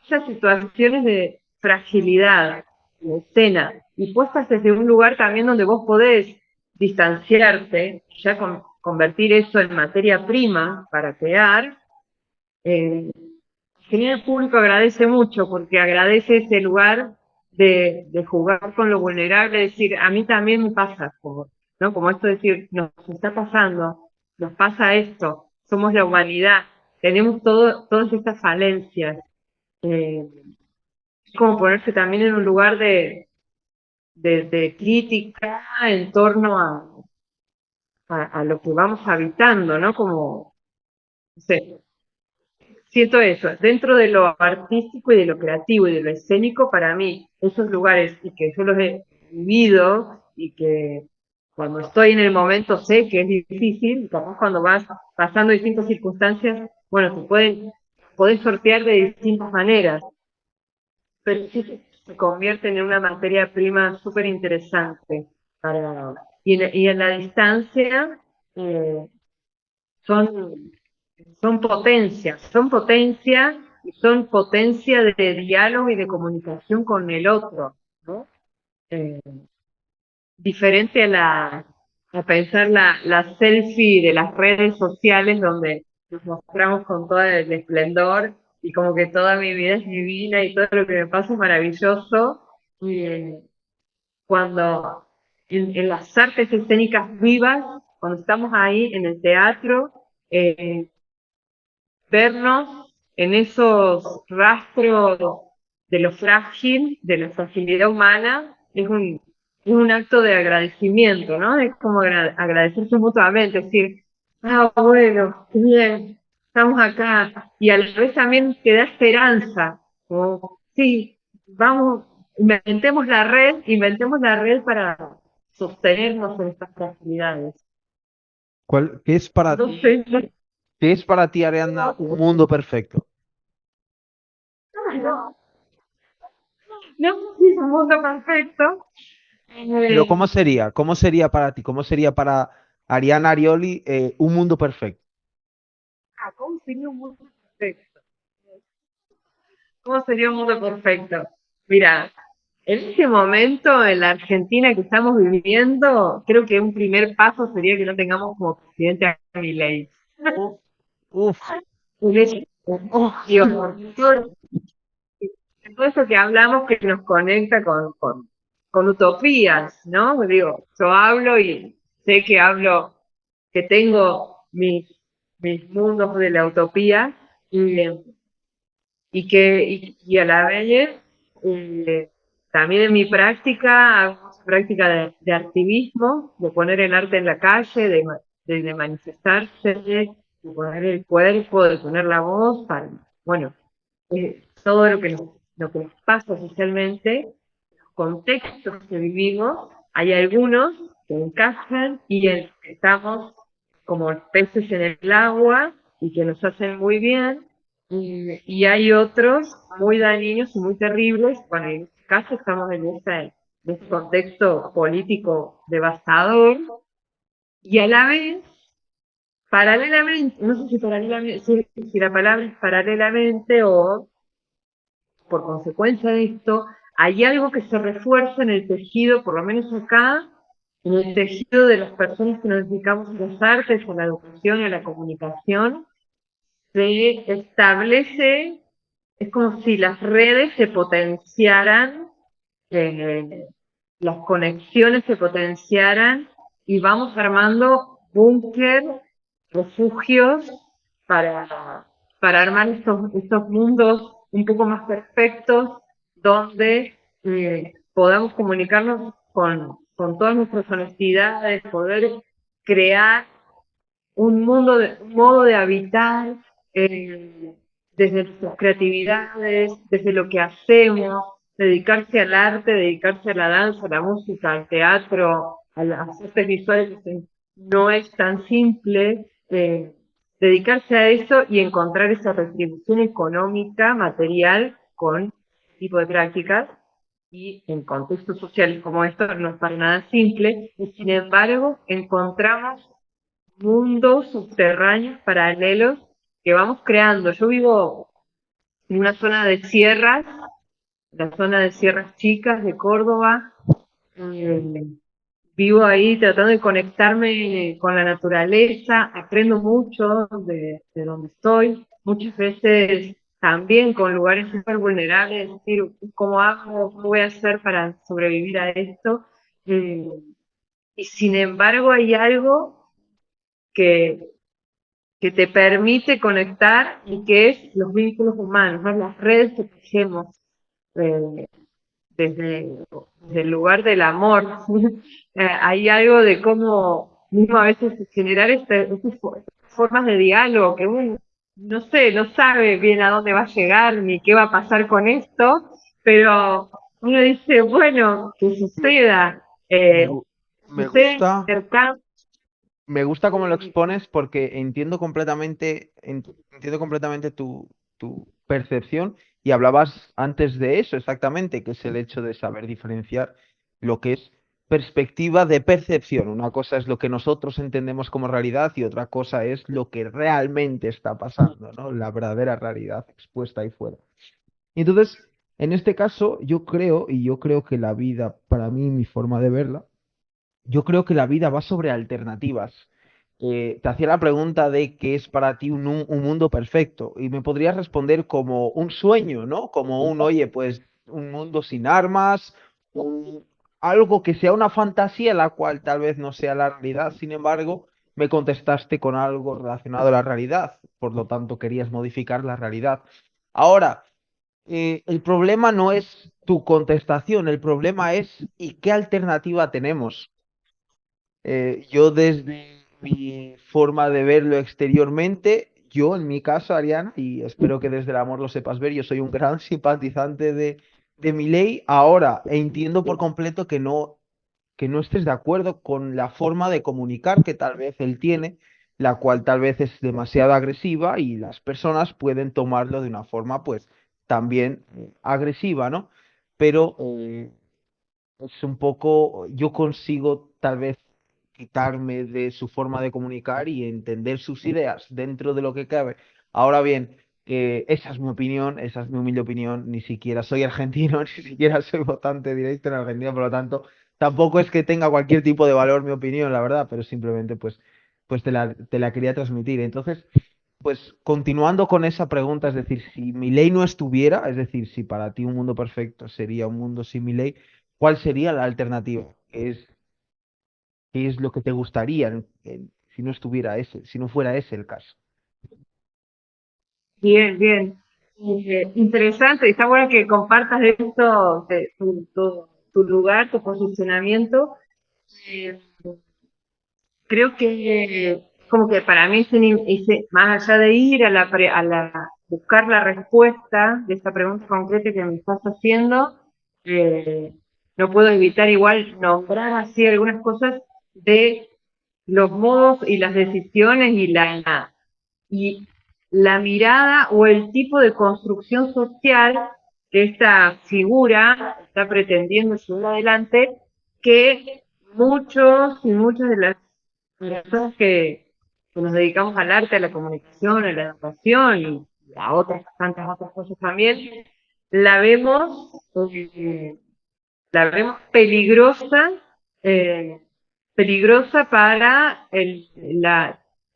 esas situaciones de fragilidad en escena y puestas desde un lugar también donde vos podés distanciarte, ya convertir eso en materia prima para crear, eh, el público agradece mucho porque agradece ese lugar de jugar con lo vulnerable, decir, a mí también me pasa, como, ¿no? Como esto de decir, nos está pasando, nos pasa esto, somos la humanidad, tenemos todas estas falencias. Eh, es como ponerse también en un lugar de crítica en torno a lo que vamos habitando, ¿no? Como, no sé, siento eso, dentro de lo artístico y de lo creativo y de lo escénico, para mí, esos lugares y que yo los he vivido y que cuando estoy en el momento sé que es difícil, capaz cuando vas pasando distintas circunstancias, bueno, podés sortear de distintas maneras, pero sí se convierten en una materia prima súper interesante y en la distancia eh, son son potencia de diálogo y de comunicación con el otro, ¿no? Eh, diferente a pensar la selfie de las redes sociales donde nos mostramos con todo el esplendor y como que toda mi vida es divina y todo lo que me pasa es maravilloso. Y cuando en las artes escénicas vivas, cuando estamos ahí en el teatro, eh, vernos en esos rastros de lo frágil, de la fragilidad humana, es un acto de agradecimiento, ¿no? Es como agradecerse mutuamente, decir, ah, bueno, qué bien, estamos acá. Y a la vez también te da esperanza, como, sí, vamos, inventemos la red para sostenernos en estas fragilidades. ¿Qué es para No ti, sé, no, qué es para ti, Ariadna, un mundo perfecto? no, no sé si es un mundo perfecto. Pero Eh, ¿cómo sería para ti? ¿Cómo sería para Ariana Arioli un mundo perfecto? ¿Cómo sería un mundo perfecto? ¿Cómo sería un mundo perfecto? Mira, en este momento, en la Argentina que estamos viviendo, creo que un primer paso sería que no tengamos como presidente a Milei. Uf, uf, Un hecho, oh, Dios, todo eso que hablamos que nos conecta con utopías, ¿no? Digo, yo hablo y sé que hablo, que tengo mis mundos de la utopía y, y a la vez también en mi práctica hago mucha práctica de activismo, de poner el arte en la calle, de manifestarse, de poner el cuerpo, de poner la voz, para, bueno, todo lo que nos pasa socialmente, los contextos que vivimos, hay algunos que encajan y estamos como peces en el agua y que nos hacen muy bien, y hay otros muy dañinos y muy terribles. Bueno, en este caso estamos en este contexto político devastador y a la vez, paralelamente, no sé si paralelamente, si la palabra es paralelamente o por consecuencia de esto, hay algo que se refuerza en el tejido, por lo menos acá, en el tejido de las personas que nos dedicamos a las artes, a la educación y a la comunicación, se establece, es como si las redes se potenciaran, eh, las conexiones se potenciaran y vamos armando búnker refugios para, para armar estos mundos un poco más perfectos donde podamos comunicarnos con todas nuestras honestidades, poder crear un modo de habitar eh, desde nuestras creatividades, desde lo que hacemos, dedicarse al arte, dedicarse a la danza, a la música, al teatro, a las artes visuales, no es tan simple. Dedicarse a eso y encontrar esa retribución económica, material, con este tipo de prácticas, y en contextos sociales como estos no es para nada simple, y sin embargo encontramos mundos subterráneos paralelos que vamos creando. Yo vivo en una zona de sierras, la zona de Sierras Chicas de Córdoba. eh, Vivo ahí tratando de conectarme con la naturaleza, aprendo mucho de donde estoy, muchas veces también con lugares súper vulnerables, es decir, ¿cómo hago? ¿Cómo voy a hacer para sobrevivir a esto? Eh, y sin embargo hay algo que, que te permite conectar y que es los vínculos humanos, ¿no? Las redes que tejemos eh, desde el lugar del amor. Hay algo de cómo mismo a veces generar estas formas de diálogo que uno, no sé, no sabe bien a dónde va a llegar ni qué va a pasar con esto, pero uno dice, bueno, que Me, suceda, me gu- me sucede gusta. cercano. Me gusta cómo lo expones porque entiendo completamente tu percepción y hablabas antes de eso exactamente, que es el hecho de saber diferenciar lo que es perspectiva de percepción. Una cosa es lo que nosotros entendemos como realidad y otra cosa es lo que realmente está pasando, ¿no? La verdadera realidad expuesta ahí fuera. Y entonces, en este caso, yo creo que la vida, para mí, mi forma de verla, yo creo que la vida va sobre alternativas. Te hacía la pregunta de qué es para ti un mundo perfecto y me podrías responder como un sueño, ¿no? Como oye, pues un mundo sin armas, un- algo que sea una fantasía, la cual tal vez no sea la realidad. Sin embargo, me contestaste con algo relacionado a la realidad, por lo tanto querías modificar la realidad. Ahora, el problema no es tu contestación, el problema es ¿y qué alternativa tenemos? Yo desde mi forma de verlo exteriormente, yo en mi caso, Ariana, y espero que desde el amor lo sepas ver, yo soy un gran simpatizante de Milei ahora, e entiendo por completo que no estés de acuerdo con la forma de comunicar que tal vez él tiene, la cual tal vez es demasiado agresiva y las personas pueden tomarlo de una forma pues también agresiva, ¿no? Pero es un poco, yo consigo tal vez quitarme de su forma de comunicar y entender sus ideas dentro de lo que cabe. Ahora bien, esa es mi opinión, esa es mi humilde opinión, ni siquiera soy argentino, ni siquiera soy votante directo en Argentina, por lo tanto, tampoco es que tenga cualquier tipo de valor mi opinión, la verdad, pero simplemente pues te la quería transmitir. Entonces, pues continuando con esa pregunta, es decir, si mi ley no estuviera, es decir, si para ti un mundo perfecto sería un mundo sin mi ley, ¿cuál sería la alternativa? Qué es lo que te gustaría si no estuviera ese, si no fuera ese el caso? Bien, bien. Interesante, está bueno que compartas esto, de tu lugar, tu posicionamiento. Eh, Creo que como que para mí más allá de ir buscar la respuesta de esta pregunta concreta que me estás haciendo, eh, no puedo evitar igual nombrar así algunas cosas de los modos y las decisiones y la mirada o el tipo de construcción social que esta figura está pretendiendo llevar adelante, que muchos y muchas de las personas que nos dedicamos al arte, a la comunicación, a la educación y a otras tantas otras cosas también, la vemos, eh, la vemos peligrosa, eh, peligrosa para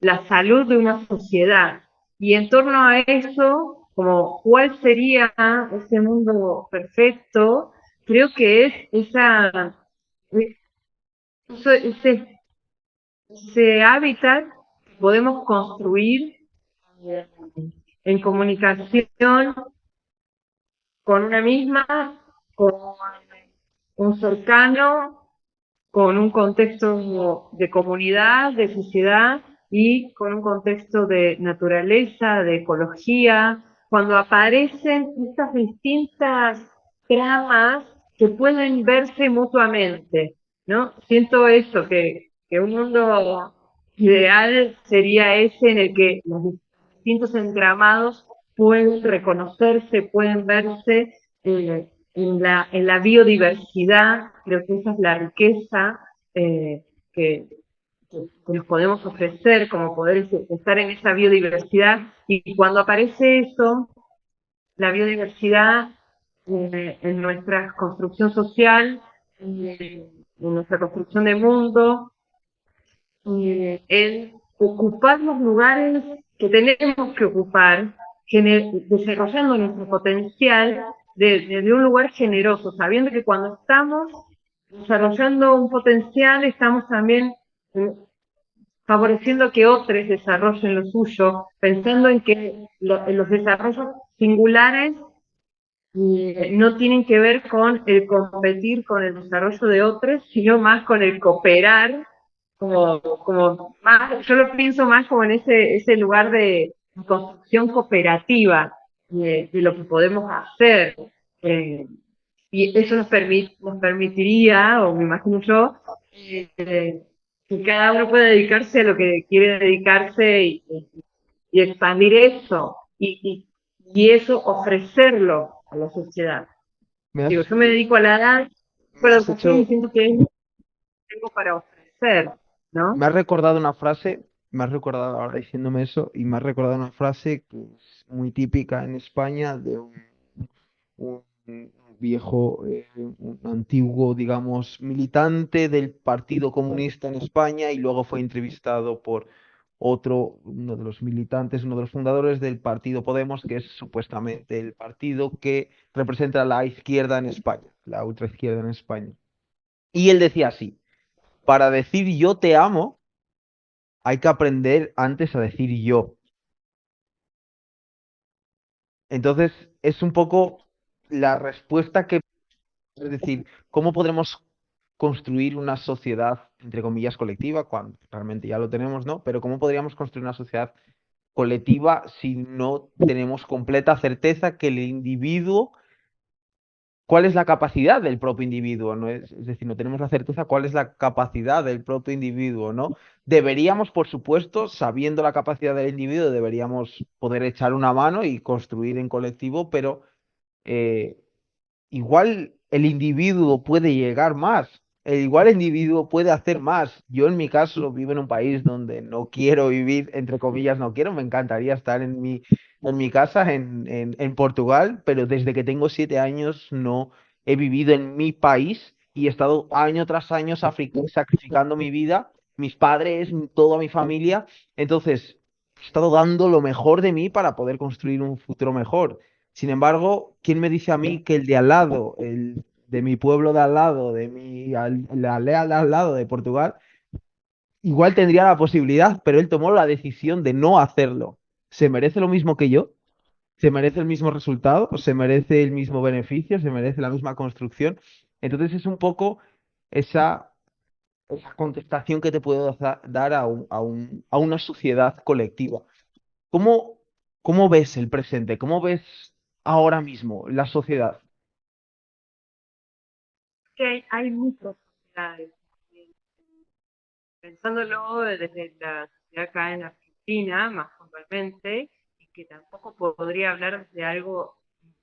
la salud de una sociedad. Y en torno a eso, como cuál sería ese mundo perfecto, creo que es ese, ese hábitat podemos construir eh, en comunicación con una misma, con un cercano, con un contexto de comunidad, de sociedad y con un contexto de naturaleza, de ecología, cuando aparecen estas distintas tramas que pueden verse mutuamente, ¿no? Siento eso, que un mundo ideal sería ese en el que los distintos entramados pueden reconocerse, pueden verse en la biodiversidad. Creo que esa es la riqueza eh, que, que nos podemos ofrecer, como poder estar en esa biodiversidad. Y cuando aparece eso, la biodiversidad en nuestra construcción social, en nuestra construcción de mundo, el ocupar los lugares que tenemos que ocupar, desarrollando nuestro potencial desde un lugar generoso, sabiendo que cuando estamos desarrollando un potencial, estamos también favoreciendo que otros desarrollen lo suyo, pensando en que los desarrollos singulares no tienen que ver con el competir con el desarrollo de otros, sino más con el cooperar, como más, yo lo pienso más como en ese lugar de construcción cooperativa de lo que podemos hacer. Eh, y eso nos permitiría, o me imagino yo, que cada uno pueda dedicarse a lo que quiere dedicarse y expandir eso. Y eso ofrecerlo a la sociedad. Me Digo, has, yo me dedico a la danza, a me la has educación y hecho, siento que es lo que tengo para ofrecer, me ¿no? has recordado una frase, me has recordado ahora diciéndome eso, y me has recordado una frase que es muy típica en España de un viejo, un antiguo, digamos, militante del Partido Comunista en España y luego fue entrevistado por uno de los militantes, uno de los fundadores del Partido Podemos, que es supuestamente el partido que representa a la izquierda en España, la ultraizquierda en España. Y él decía así, para decir yo te amo, hay que aprender antes a decir yo. Entonces, es un poco la respuesta que, es decir, ¿cómo podremos construir una sociedad, entre comillas, colectiva, cuando realmente ya lo tenemos, ¿no? Pero ¿cómo podríamos construir una sociedad colectiva si no tenemos completa certeza que el individuo, cuál es la capacidad del propio individuo, ¿no? Es decir, no tenemos la certeza cuál es la capacidad del propio individuo, ¿no? Deberíamos, por supuesto, sabiendo la capacidad del individuo, deberíamos poder echar una mano y construir en colectivo, pero eh, igual el individuo puede llegar más, igual el individuo puede hacer más. Yo en mi caso vivo en un país donde no quiero vivir, entre comillas, no quiero, me encantaría estar en mi casa en Portugal, pero desde que tengo 7 años no he vivido en mi país y he estado año tras año sacrificando mi vida, mis padres, toda mi familia. Entonces, he estado dando lo mejor de mí para poder construir un futuro mejor. Sin embargo, ¿quién me dice a mí que el de al lado, el de mi pueblo de al lado, la aldea de al lado de Portugal, igual tendría la posibilidad, pero él tomó la decisión de no hacerlo? ¿Se merece lo mismo que yo? ¿Se merece el mismo resultado? ¿Se merece el mismo beneficio? ¿Se merece la misma construcción? Entonces es un poco esa, esa contestación que te puedo dar a una sociedad colectiva. ¿Cómo, cómo ves el presente? ¿Cómo ves ahora mismo la sociedad? Que hay muchas sociedades, pensándolo desde la sociedad acá en Argentina, más puntualmente, y que tampoco podría hablar de algo,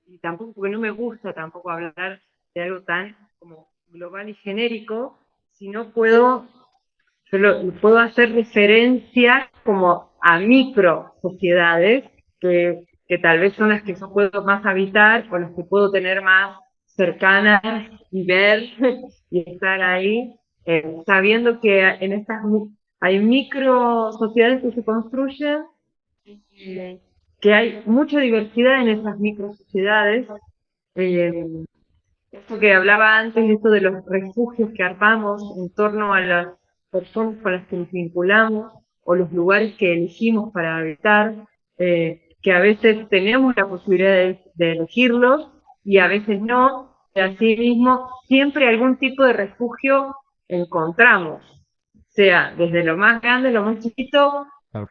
y tampoco, porque no me gusta tampoco hablar de algo tan como global y genérico, si no puedo puedo hacer referencia como a micro sociedades que tal vez son las que yo puedo más habitar o las que puedo tener más cercanas y ver y estar ahí, sabiendo que en hay micro sociedades que se construyen, eh, que hay mucha diversidad en esas micro sociedades. eh, Esto que hablaba antes, esto de los refugios que armamos en torno a las personas con las que nos vinculamos, o los lugares que elegimos para habitar, que a veces tenemos la posibilidad de elegirlos y a veces no, y asimismo siempre algún tipo de refugio encontramos, sea desde lo más grande, lo más chiquito, Tal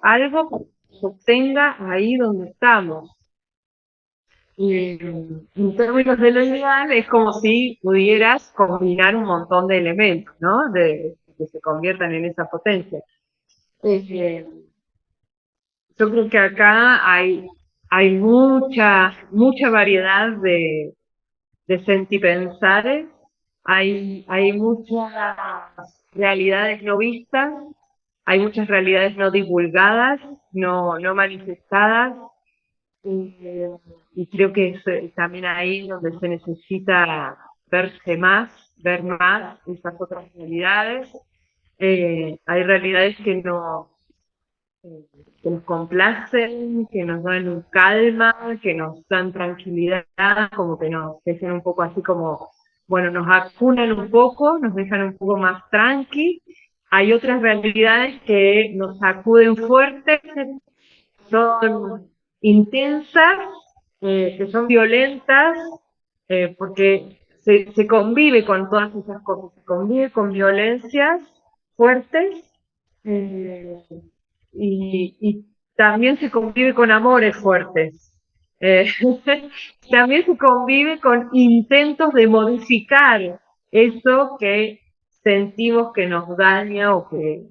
algo que sostenga ahí donde estamos. Y en términos de lo ideal, es como si pudieras combinar un montón de elementos, ¿no? Que se conviertan en esa potencia. Eh, yo creo que acá hay mucha variedad de sentipensares, hay muchas realidades no vistas, hay muchas realidades no divulgadas, no manifestadas, eh, y creo que es también ahí donde se necesita ver más esas otras realidades. Hay realidades que nos complacen, que nos dan calma, que nos dan tranquilidad, como que nos dejan un poco así como, bueno, nos acunan un poco, nos dejan un poco más tranqui. Hay otras realidades que nos sacuden fuerte, son intensas, que son violentas, porque se convive con todas esas cosas, se convive con violencias fuertes, eh, y también se convive con amores fuertes. Eh, también se convive con intentos de modificar eso que sentimos que nos daña o que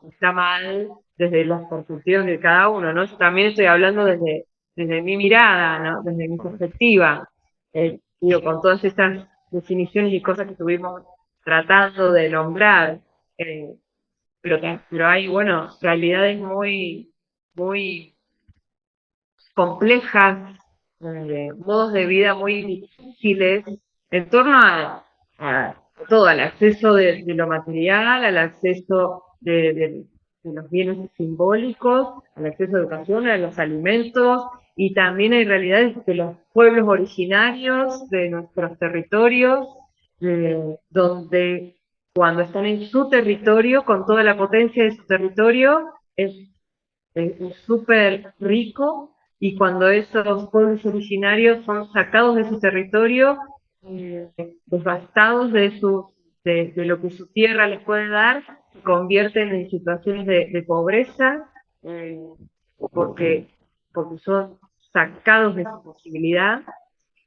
está mal desde las perspectivas de cada uno, ¿no? Yo también estoy hablando desde mi mirada, ¿no? Desde mi perspectiva. Digo, con todas estas definiciones y cosas que estuvimos tratando de nombrar, eh, pero hay, bueno, realidades muy complejas, modos de vida muy difíciles en torno a todo, al acceso de lo material, al acceso de los bienes simbólicos, al acceso a educación, a los alimentos, y también hay realidades de los pueblos originarios de nuestros territorios, donde cuando están en su territorio, con toda la potencia de su territorio, es súper rico, y cuando esos pueblos originarios son sacados de su territorio, devastados de lo que su tierra les puede dar, se convierten en situaciones de pobreza, eh, porque, porque son sacados de su posibilidad.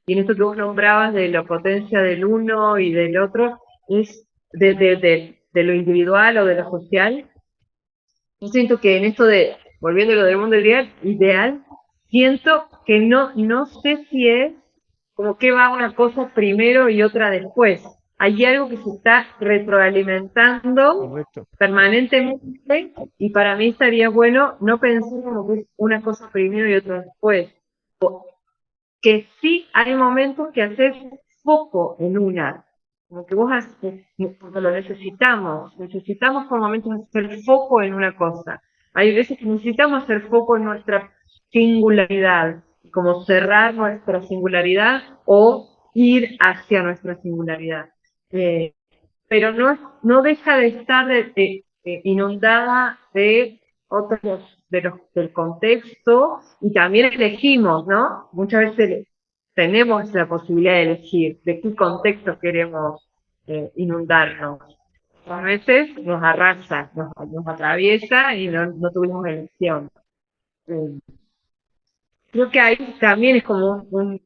Y en esto que vos nombrabas de la potencia del uno y del otro, es de lo individual o de lo social. Yo siento que en esto volviendo a lo del mundo ideal, siento que no sé si es como que va una cosa primero y otra después. Hay algo que se está retroalimentando Correcto. permanentemente, y para mí estaría bueno no pensar como que es una cosa primero y otra después. Que sí hay momentos que haces foco en una, como que vos haces, porque lo necesitamos por momentos hacer foco en una cosa. Hay veces que necesitamos hacer foco en nuestra singularidad, como cerrar nuestra singularidad o ir hacia nuestra singularidad. Eh, pero no deja de estar inundada de otros, del contexto, y también elegimos, ¿no? Muchas veces tenemos la posibilidad de elegir de qué contexto queremos inundarnos. A veces nos arrasa, nos atraviesa y no tuvimos elección. Eh, Creo que ahí también es como un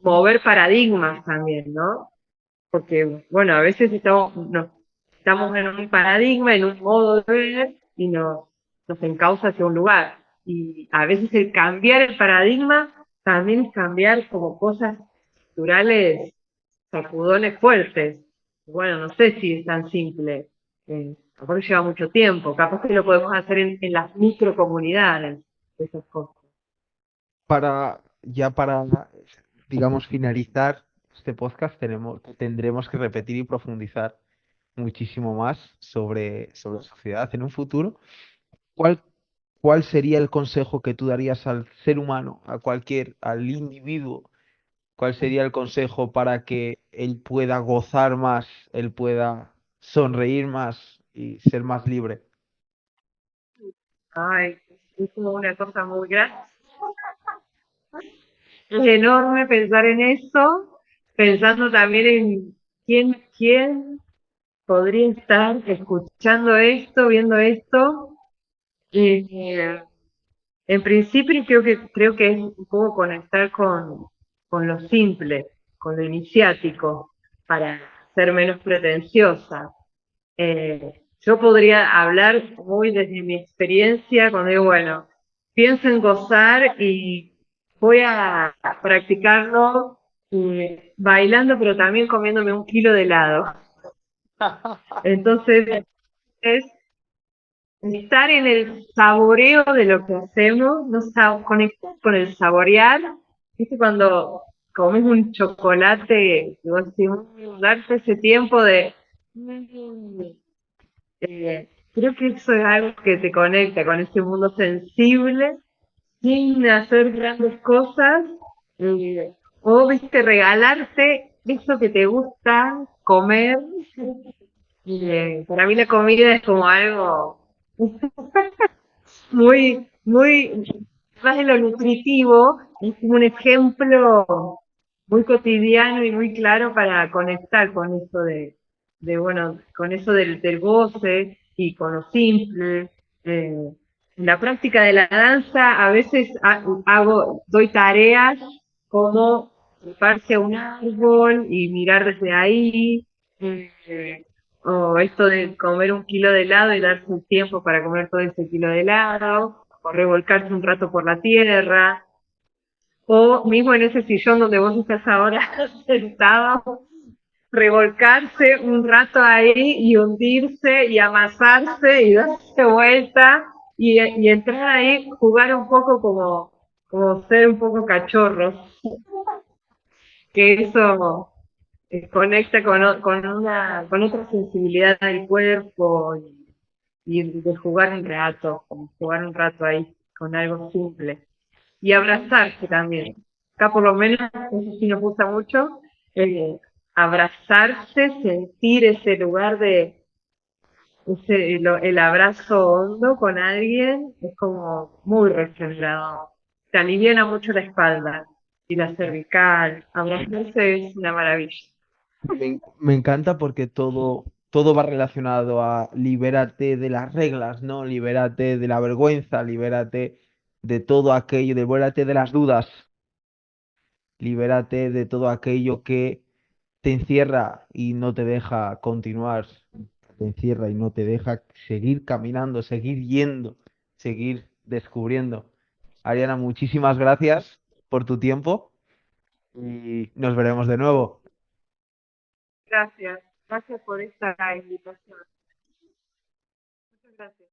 mover paradigmas también, ¿no? Porque, bueno, a veces estamos en un paradigma, en un modo de ver, y nos encausa hacia un lugar. Y a veces el cambiar el paradigma también es cambiar como cosas culturales, sacudones fuertes. Bueno, no sé si es tan simple. Capaz que lleva mucho tiempo, capaz que lo podemos hacer en las microcomunidades, esas cosas. Ya para, digamos, finalizar este podcast, tendremos que repetir y profundizar muchísimo más sobre sociedad en un futuro. ¿Cuál, cuál sería el consejo que tú darías al ser humano, al individuo? ¿Cuál sería el consejo para que él pueda gozar más, él pueda sonreír más y ser más libre. Ay, es como una cosa muy grande. Es enorme pensar en eso, pensando también en quién podría estar escuchando esto, viendo esto. Eh, en principio creo que es un poco conectar con lo simple, con lo iniciático, para ser menos pretenciosa. Yo podría hablar muy desde mi experiencia cuando digo, bueno, pienso en gozar y voy a practicarlo bailando, pero también comiéndome 1 kilo de helado. Entonces, es estar en el saboreo de lo que hacemos, no conectar con el saborear. ¿Viste cuando comes un chocolate y vos decís, darte ese tiempo de... mm, creo que eso es algo que te conecta con ese mundo sensible, sin hacer grandes cosas, o, viste, regalarte eso que te gusta comer. Para mí la comida es como algo muy, más de lo nutritivo, es como un ejemplo muy cotidiano y muy claro para conectar con eso bueno, con eso del goce y con lo simple. En la práctica de la danza a veces doy tareas como treparse a un árbol y mirar desde ahí, eh, o esto de comer 1 kilo de helado y darse un tiempo para comer todo ese kilo de helado, o revolcarse un rato por la tierra, o mismo en ese sillón donde vos estás ahora sentado, revolcarse un rato ahí y hundirse y amasarse y darse vuelta y entrar ahí, jugar un poco como ser un poco cachorros, que eso conecta con otra sensibilidad del cuerpo y de jugar un rato ahí con algo simple. Y abrazarse también. Acá por lo menos, eso sí nos gusta mucho, eh, abrazarse, sentir ese lugar el abrazo hondo con alguien, es como muy regenerador. Te aliviana mucho la espalda y la cervical. Abrazarse es una maravilla. Me encanta porque todo va relacionado a libérate de las reglas, ¿no? Libérate de la vergüenza, libérate de todo aquello, libérate de las dudas, libérate de todo aquello que te encierra y no te deja continuar, te encierra y no te deja seguir caminando, seguir yendo, seguir descubriendo. Ariana, muchísimas gracias por tu tiempo y nos veremos de nuevo. Gracias. Gracias por esta invitación. Muchas gracias.